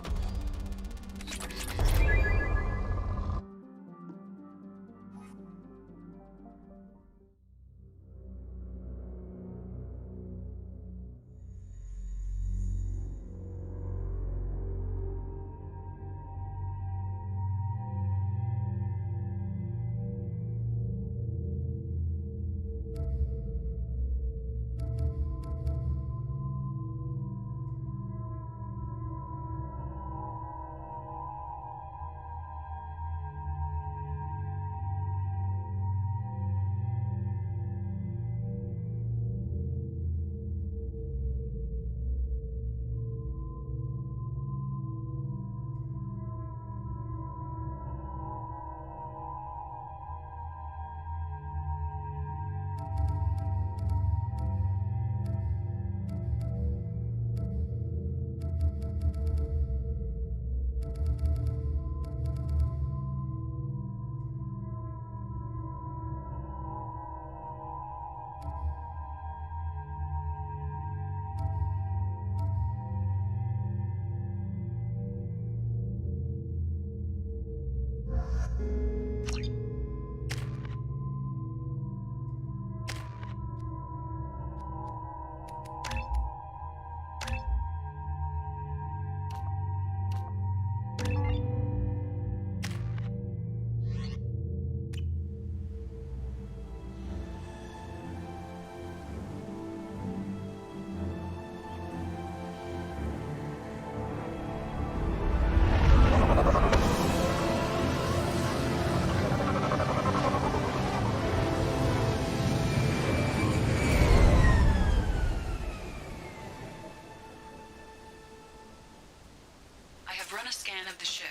Run a scan of the ship.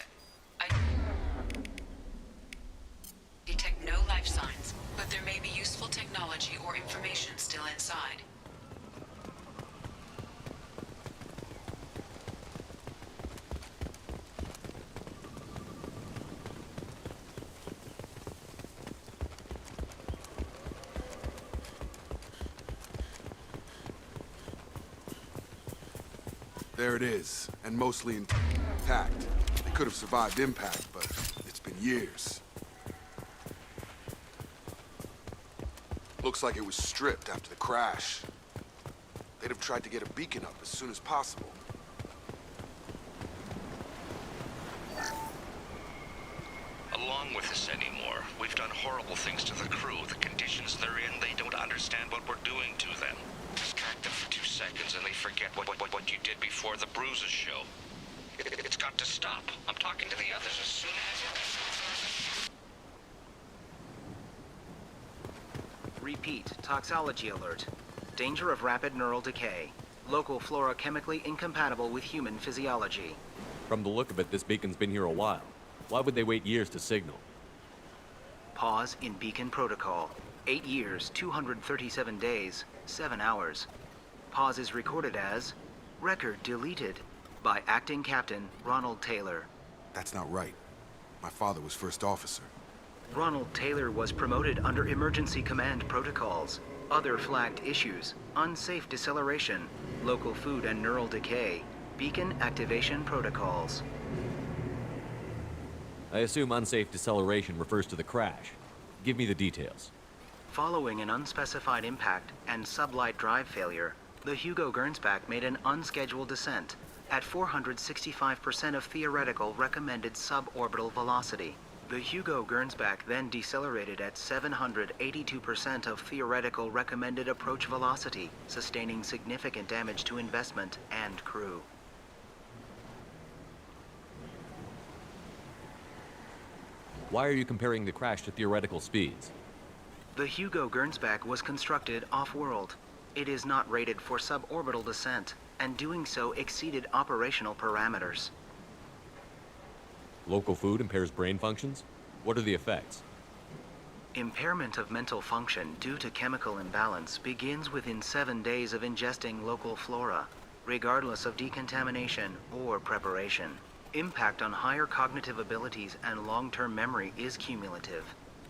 I detect no life signs, but there may be useful technology or information still inside. There it is, and mostly intact. They could have survived impact, but it's been years. Looks like it was stripped after the crash. They'd have tried to get a beacon up as soon as possible. Along with this anymore. We've done horrible things to the crew. The conditions they're in, they don't understand what we're doing to them. Distract them for 2 seconds and they forget what you did before the bruises show. It's got to stop. I'm talking to the others as soon as... Repeat, toxology alert. Danger of rapid neural decay. Local flora chemically incompatible with human physiology. From the look of it, this beacon's been here a while. Why would they wait years to signal? Pause in beacon protocol. 8 years, 237 days, 7 hours. Pause is recorded as record deleted by Acting Captain Ronald Taylor. That's not right. My father was first officer. Ronald Taylor was promoted under emergency command protocols. Other flagged issues: unsafe deceleration, local food and neural decay, beacon activation protocols. I assume unsafe deceleration refers to the crash. Give me the details. Following an unspecified impact and sublight drive failure, the Hugo Gernsback made an unscheduled descent at 465% of theoretical recommended suborbital velocity. The Hugo Gernsback then decelerated at 782% of theoretical recommended approach velocity, sustaining significant damage to investment and crew. Why are you comparing the crash to theoretical speeds? The Hugo Gernsback was constructed off-world. It is not rated for suborbital descent, and doing so exceeded operational parameters. Local food impairs brain functions? What are the effects? Impairment of mental function due to chemical imbalance begins within 7 days of ingesting local flora, regardless of decontamination or preparation. Impact on higher cognitive abilities and long-term memory is cumulative,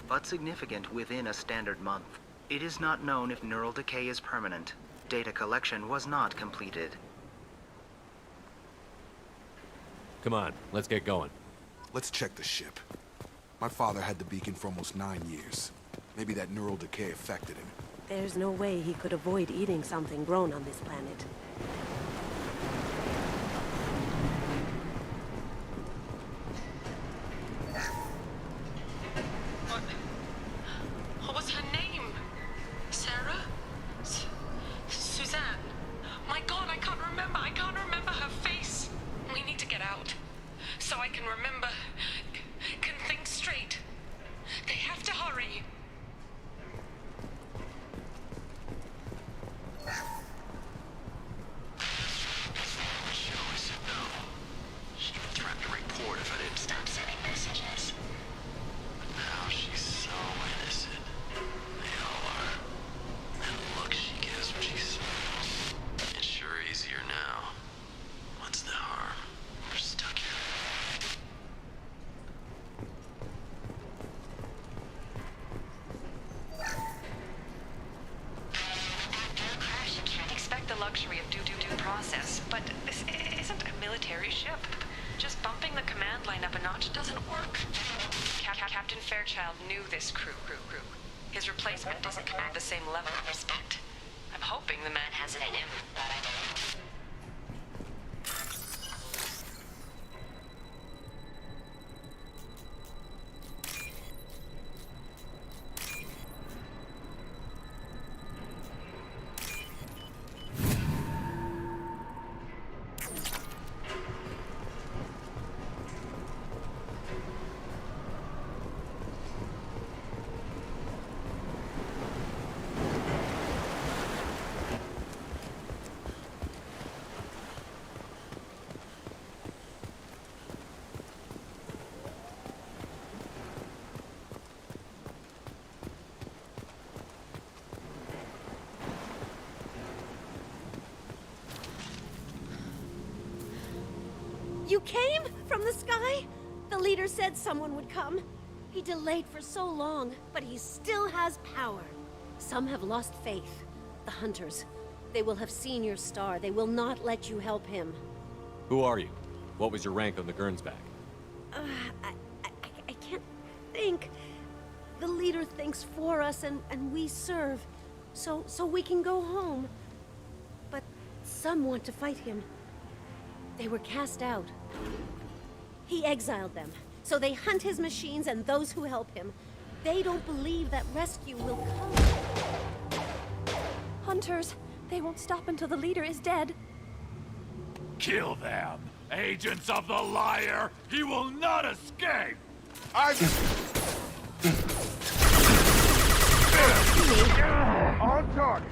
but significant within a standard month. It is not known if neural decay is permanent. Data collection was not completed. Come on, let's get going. Let's check the ship. My father had the beacon for almost 9 years. Maybe that neural decay affected him. There's no way he could avoid eating something grown on this planet. What was her name? Sarah? Suzanne? My God, I can't remember. I can't remember her face. We need to get out. So I can remember. Can think straight. They have to hurry. She always said no. She would threaten to report if I didn't stop sending messages. But now she's so innocent. They all are. That look she gives when she smiles. It's sure easier now. What's the harm? We're stuck here. After a crash, you can't expect the luxury of due process. But this isn't a military ship. Just bumping the command line up a notch doesn't work. Captain Fairchild knew this crew. His replacement doesn't command the same level of respect. I'm hoping the man has it in him. You came from the sky? The leader said someone would come. He delayed for so long, but he still has power. Some have lost faith. The Hunters. They will have seen your star. They will not let you help him. Who are you? What was your rank on the Gernsback? I can't think. The leader thinks for us, and we serve. So we can go home. But some want to fight him. They were cast out. He exiled them, so they hunt his machines and those who help him. They don't believe that rescue will come. Hunters, they won't stop until the leader is dead. Kill them! Agents of the liar! He will not escape! On target!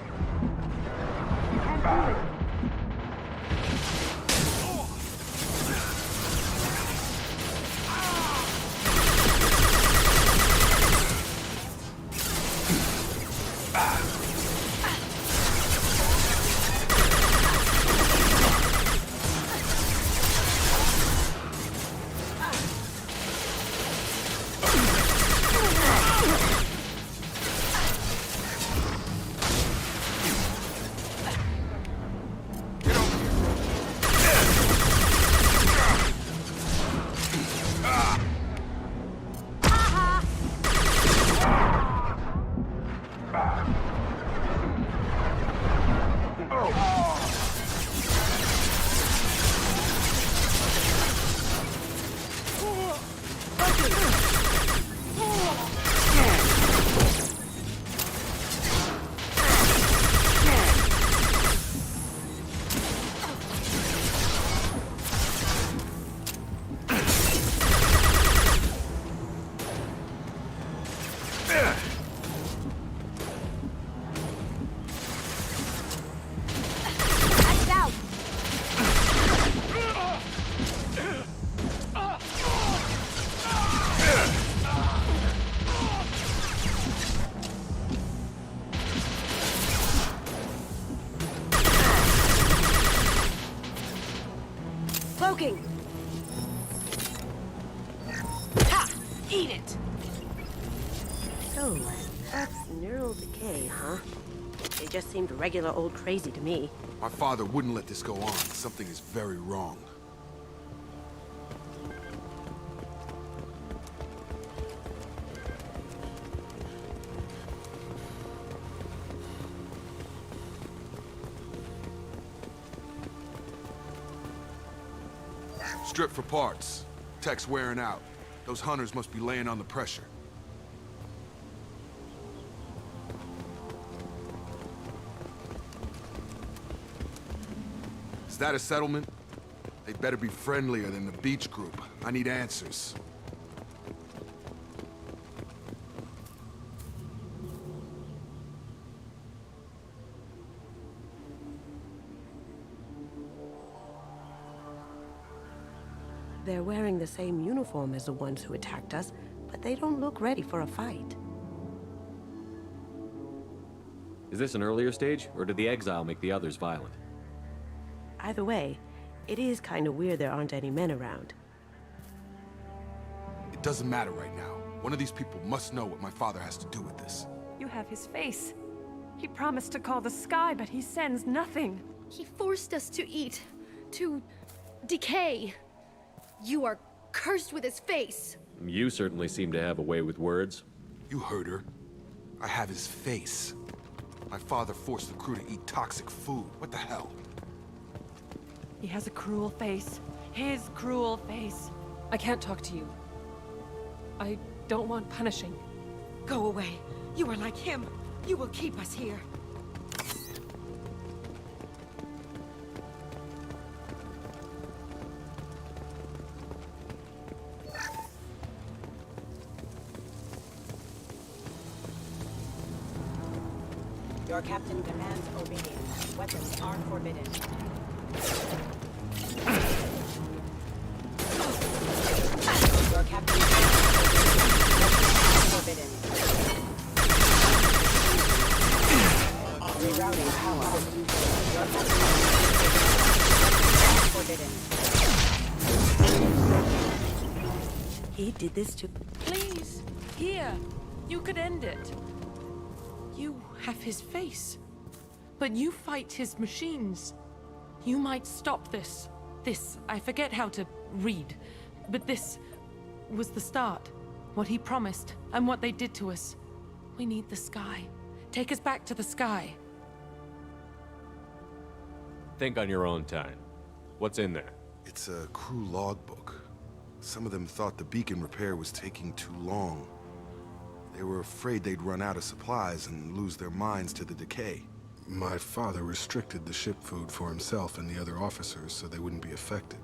cooking! Ha! Eat it! So, that's neural decay, huh? It just seemed regular old crazy to me. My father wouldn't let this go on. Something is very wrong. Strip for parts. Tech's wearing out. Those hunters must be laying on the pressure. Is that a settlement? They better be friendlier than the beach group. I need answers. They're wearing the same uniform as the ones who attacked us, but they don't look ready for a fight. Is this an earlier stage, or did the exile make the others violent? Either way, it is kind of weird there aren't any men around. It doesn't matter right now. One of these people must know what my father has to do with this. You have his face. He promised to call the sky, but he sends nothing. He forced us to eat, to decay. You are cursed with his face. You certainly seem to have a way with words. You heard her. I have his face. My father forced the crew to eat toxic food. What the hell? He has a cruel face. His cruel face. I can't talk to you. I don't want punishing. Go away. You are like him. You will keep us here. Your captain demands obedience. Weapons are forbidden. Your captain demands forbidden. Rerouting power. Your captain forbidden. He did this to... Please, here. You could end it. You have his face, but you fight his machines. You might stop this. This, I forget how to read, but this was the start. What he promised, and what they did to us. We need the sky. Take us back to the sky. Think on your own time. What's in there? It's a crew logbook. Some of them thought the beacon repair was taking too long. They were afraid they'd run out of supplies and lose their minds to the decay. My father restricted the ship food for himself and the other officers so they wouldn't be affected.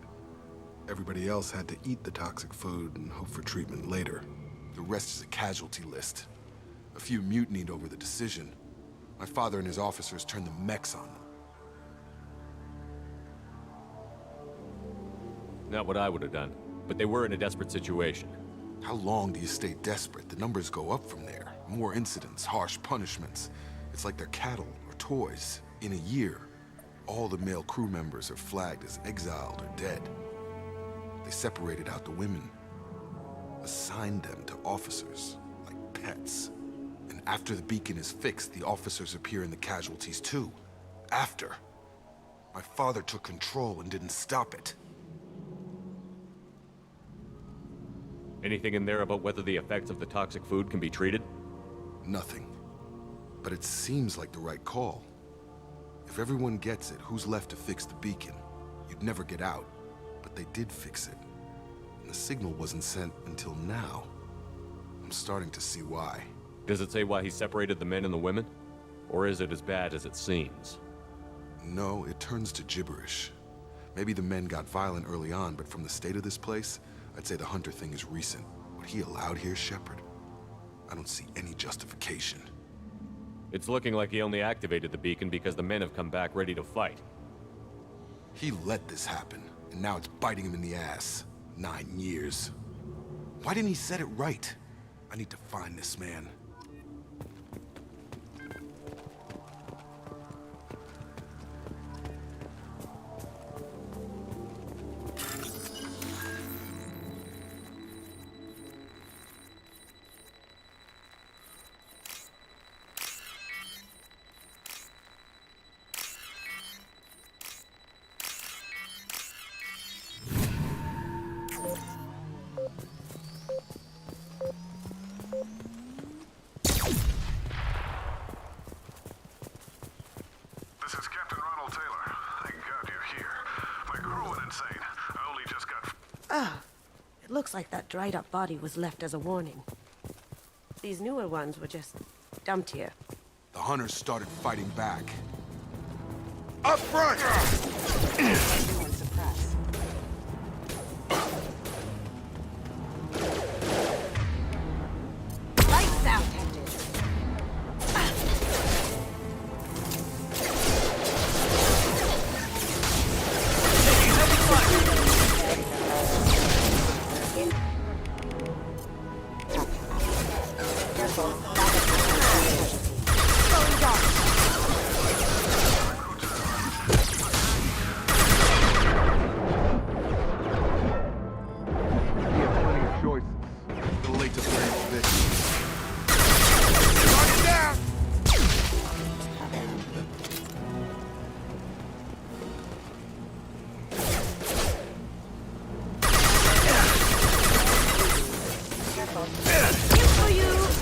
Everybody else had to eat the toxic food and hope for treatment later. The rest is a casualty list. A few mutinied over the decision. My father and his officers turned the mechs on them. Not what I would have done, but they were in a desperate situation. How long do you stay desperate? The numbers go up from there. More incidents, harsh punishments. It's like they're cattle or toys. In a year, all the male crew members are flagged as exiled or dead. They separated out the women, assigned them to officers, like pets. And after the beacon is fixed, the officers appear in the casualties too. After. My father took control and didn't stop it. Anything in there about whether the effects of the toxic food can be treated? Nothing. But it seems like the right call. If everyone gets it, who's left to fix the beacon? You'd never get out. But they did fix it. And the signal wasn't sent until now. I'm starting to see why. Does it say why he separated the men and the women? Or is it as bad as it seems? No, it turns to gibberish. Maybe the men got violent early on, but from the state of this place, I'd say the Hunter thing is recent. What he allowed here, Shepard? I don't see any justification. It's looking like he only activated the beacon because the men have come back ready to fight. He let this happen, and now it's biting him in the ass. 9 years. Why didn't he set it right? I need to find this man. Looks like that dried-up body was left as a warning. These newer ones were just dumped here. The hunters started fighting back. Up front! Everyone suppress. Lights out!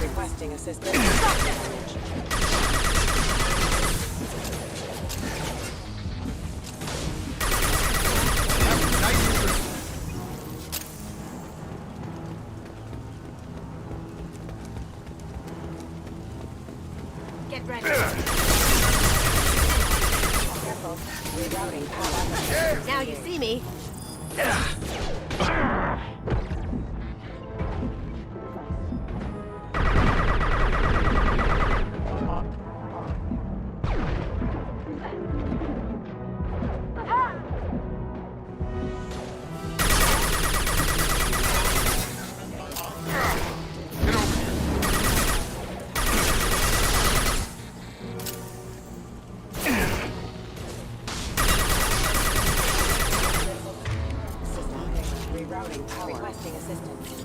Requesting assistance. Get ready. Careful. Rerouting power. Now you see me. Rerouting power. Requesting assistance.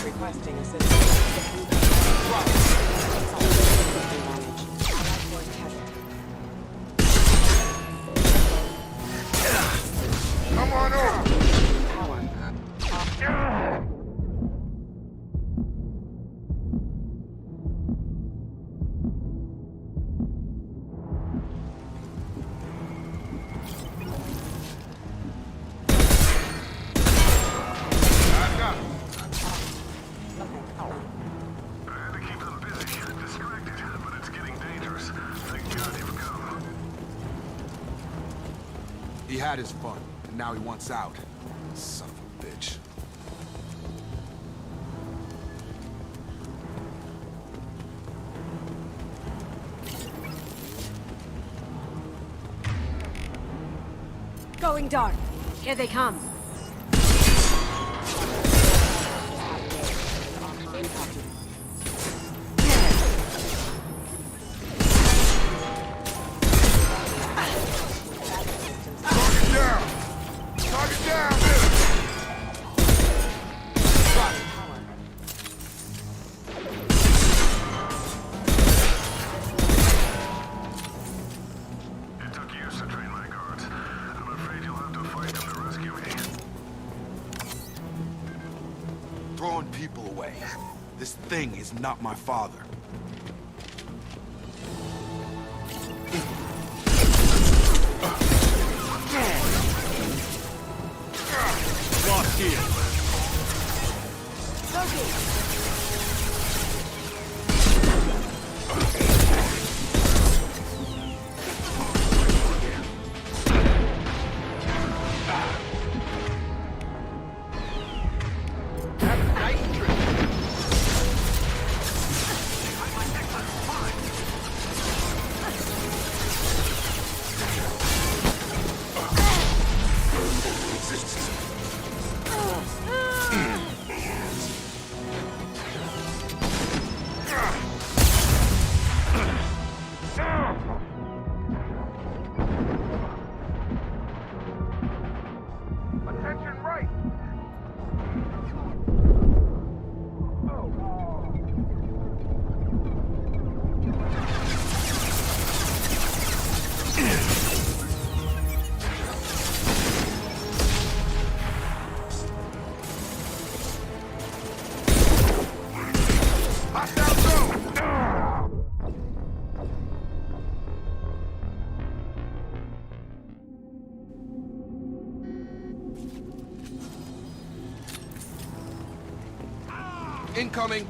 Requesting Come on over! He had his fun, and now he wants out. Son of a bitch. Going dark. Here they come. Throwing people away. This thing is not my father. Locked in. Incoming!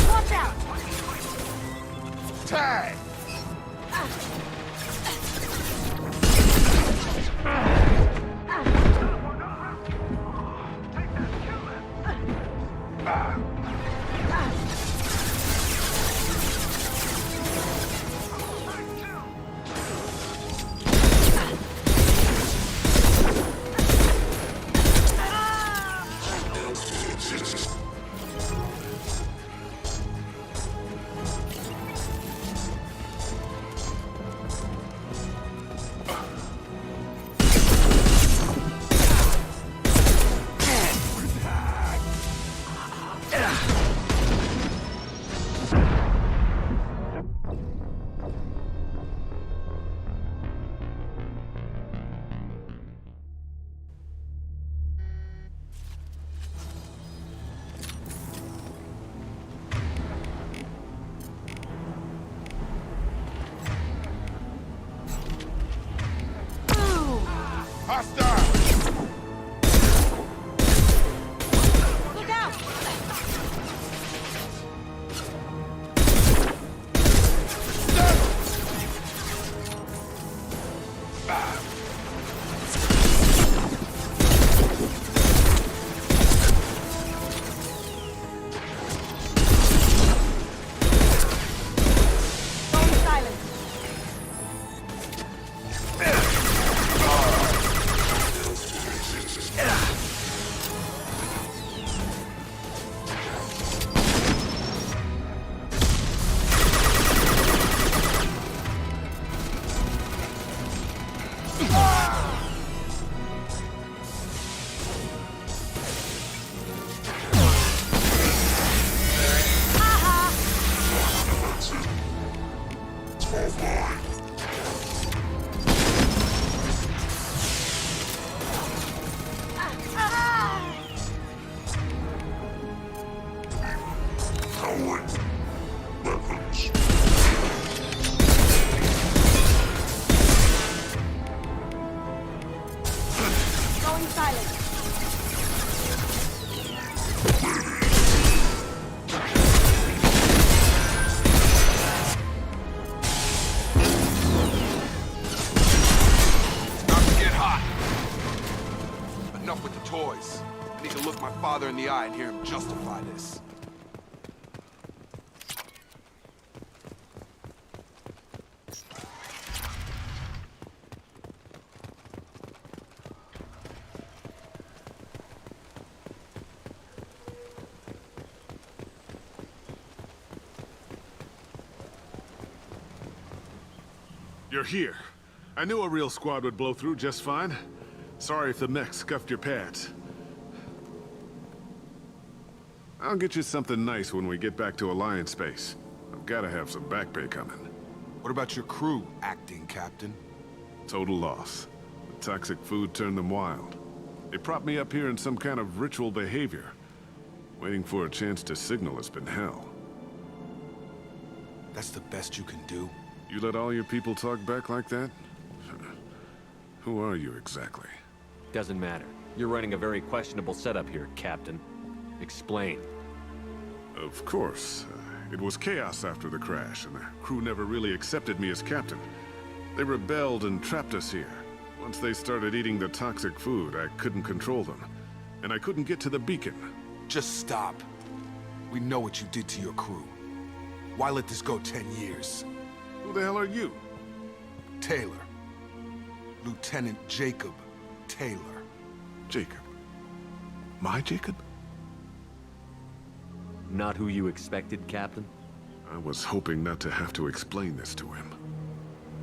Watch out! Tag! Look out! Going silent. Going silent. Starting to get hot. Enough with the toys. I need to look my father in the eye and hear him justify this. You're here. I knew a real squad would blow through just fine. Sorry if the mech scuffed your pads. I'll get you something nice when we get back to Alliance space. I've gotta have some back pay coming. What about your crew, acting captain? Total loss. The toxic food turned them wild. They propped me up here in some kind of ritual behavior. Waiting for a chance to signal has been hell. That's the best you can do? You let all your people talk back like that? Who are you exactly? Doesn't matter. You're running a very questionable setup here, Captain. Explain. Of course. It was chaos after the crash, and the crew never really accepted me as captain. They rebelled and trapped us here. Once they started eating the toxic food, I couldn't control them. And I couldn't get to the beacon. Just stop. We know what you did to your crew. Why let this go 10 years? Who the hell are you? Taylor. Lieutenant Jacob Taylor. Jacob? My Jacob? Not who you expected, Captain? I was hoping not to have to explain this to him.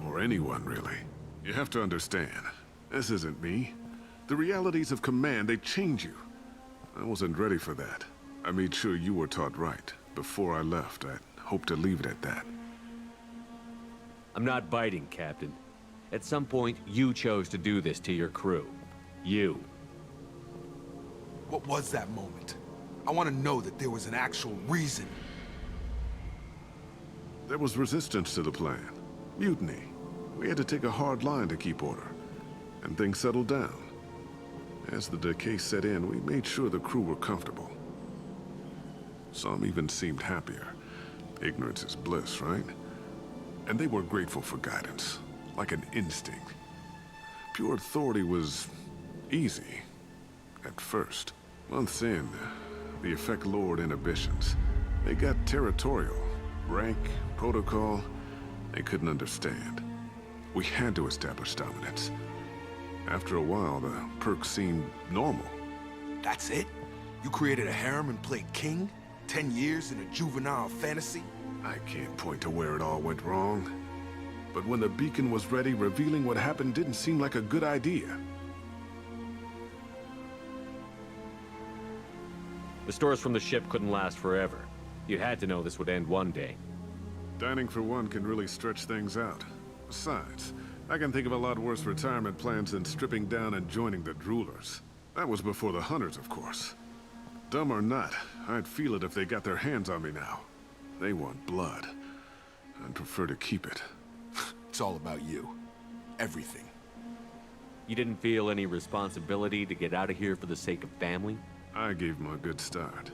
Or anyone, really. You have to understand, this isn't me. The realities of command, they change you. I wasn't ready for that. I made sure you were taught right. Before I left, I hoped to leave it at that. I'm not biting, Captain. At some point, you chose to do this to your crew. You. What was that moment? I want to know that there was an actual reason. There was resistance to the plan. Mutiny. We had to take a hard line to keep order. And things settled down. As the decay set in, we made sure the crew were comfortable. Some even seemed happier. Ignorance is bliss, right? And they were grateful for guidance, like an instinct. Pure authority was easy, at first. Months in, the effect lowered inhibitions. They got territorial. Rank, protocol, they couldn't understand. We had to establish dominance. After a while, the perks seemed normal. That's it? You created a harem and played king? 10 years in a juvenile fantasy? I can't point to where it all went wrong. But when the beacon was ready, revealing what happened didn't seem like a good idea. The stores from the ship couldn't last forever. You had to know this would end one day. Dining for one can really stretch things out. Besides, I can think of a lot worse retirement plans than stripping down and joining the Droolers. That was before the Hunters, of course. Dumb or not, I'd feel it if they got their hands on me now. They want blood. I'd prefer to keep it. It's all about you. Everything. You didn't feel any responsibility to get out of here for the sake of family? I gave him a good start.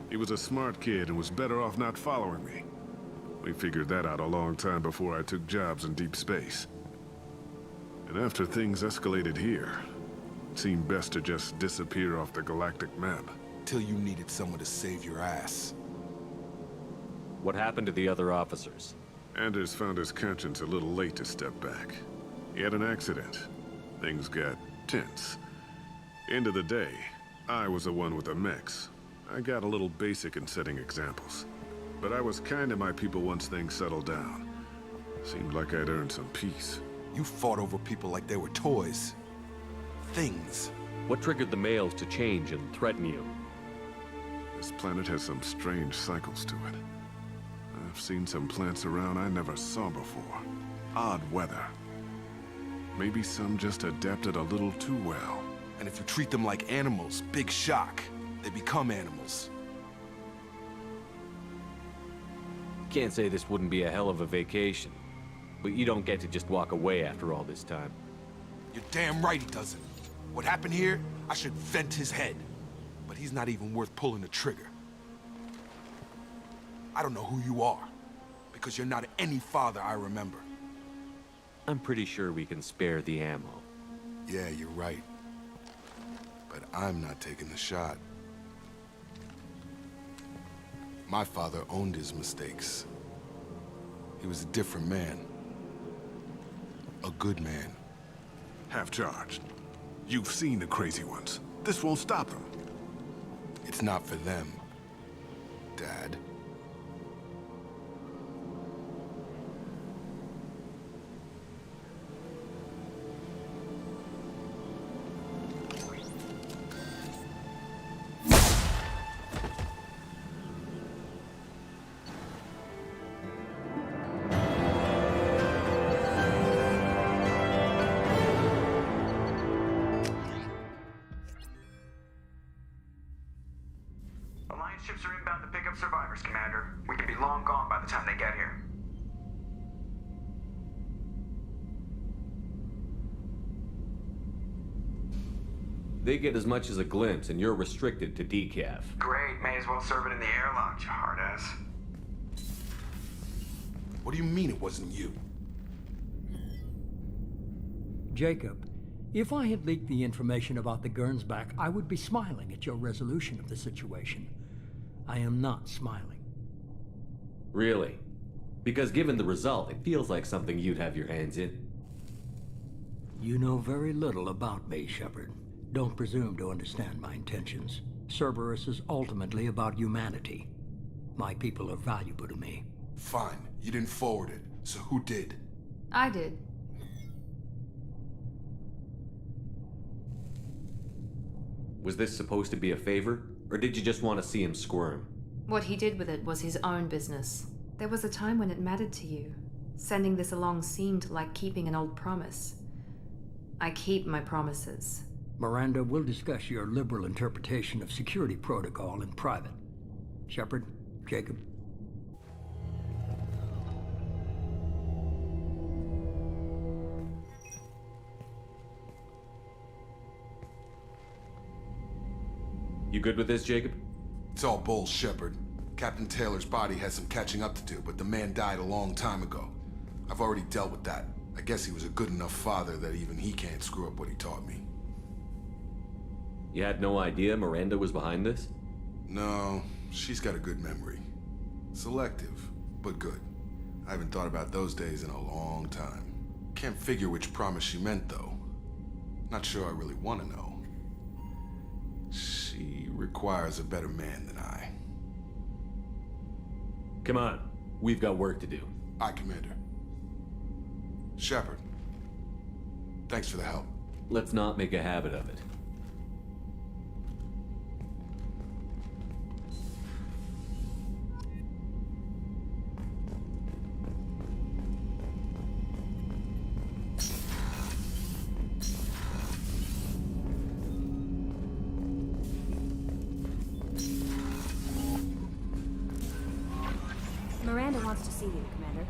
He was a smart kid and was better off not following me. We figured that out a long time before I took jobs in deep space. And after things escalated here, it seemed best to just disappear off the galactic map. Till you needed someone to save your ass. What happened to the other officers? Anders found his conscience a little late to step back. He had an accident. Things got tense. End of the day, I was the one with the mechs. I got a little basic in setting examples. But I was kind to my people once things settled down. Seemed like I'd earned some peace. You fought over people like they were toys. Things. What triggered the males to change and threaten you? This planet has some strange cycles to it. I've seen some plants around I never saw before. Odd weather. Maybe some just adapted a little too well. And if you treat them like animals, big shock. They become animals. Can't say this wouldn't be a hell of a vacation. But you don't get to just walk away after all this time. You're damn right he doesn't. What happened here, I should vent his head. But he's not even worth pulling the trigger. I don't know who you are, because you're not any father I remember. I'm pretty sure we can spare the ammo. Yeah, you're right. But I'm not taking the shot. My father owned his mistakes. He was a different man. A good man. Half-charged. You've seen the crazy ones. This won't stop them. It's not for them, Dad. Alliance ships are inbound to pick up survivors, Commander. We can be long gone by the time they get here. They get as much as a glimpse, and you're restricted to decaf. Great, may as well serve it in the airlock, you hard ass. What do you mean it wasn't you? Jacob, if I had leaked the information about the Gernsback, I would be smiling at your resolution of the situation. I am not smiling. Really? Because given the result, it feels like something you'd have your hands in. You know very little about me, Shepard. Don't presume to understand my intentions. Cerberus is ultimately about humanity. My people are valuable to me. Fine, you didn't forward it, so who did? I did. Was this supposed to be a favor? Or did you just want to see him squirm? What he did with it was his own business. There was a time when it mattered to you. Sending this along seemed like keeping an old promise. I keep my promises. Miranda, we'll discuss your liberal interpretation of security protocol in private. Shepard, Jacob. You good with this, Jacob? It's all bull, Shepard. Captain Taylor's body has some catching up to do, but the man died a long time ago. I've already dealt with that. I guess he was a good enough father that even he can't screw up what he taught me. You had no idea Miranda was behind this? No, she's got a good memory. Selective, but good. I haven't thought about those days in a long time. Can't figure which promise she meant, though. Not sure I really want to know. She requires a better man than I. Come on, we've got work to do. Aye, Commander. Shepard, thanks for the help. Let's not make a habit of it. Miranda wants to see you, Commander.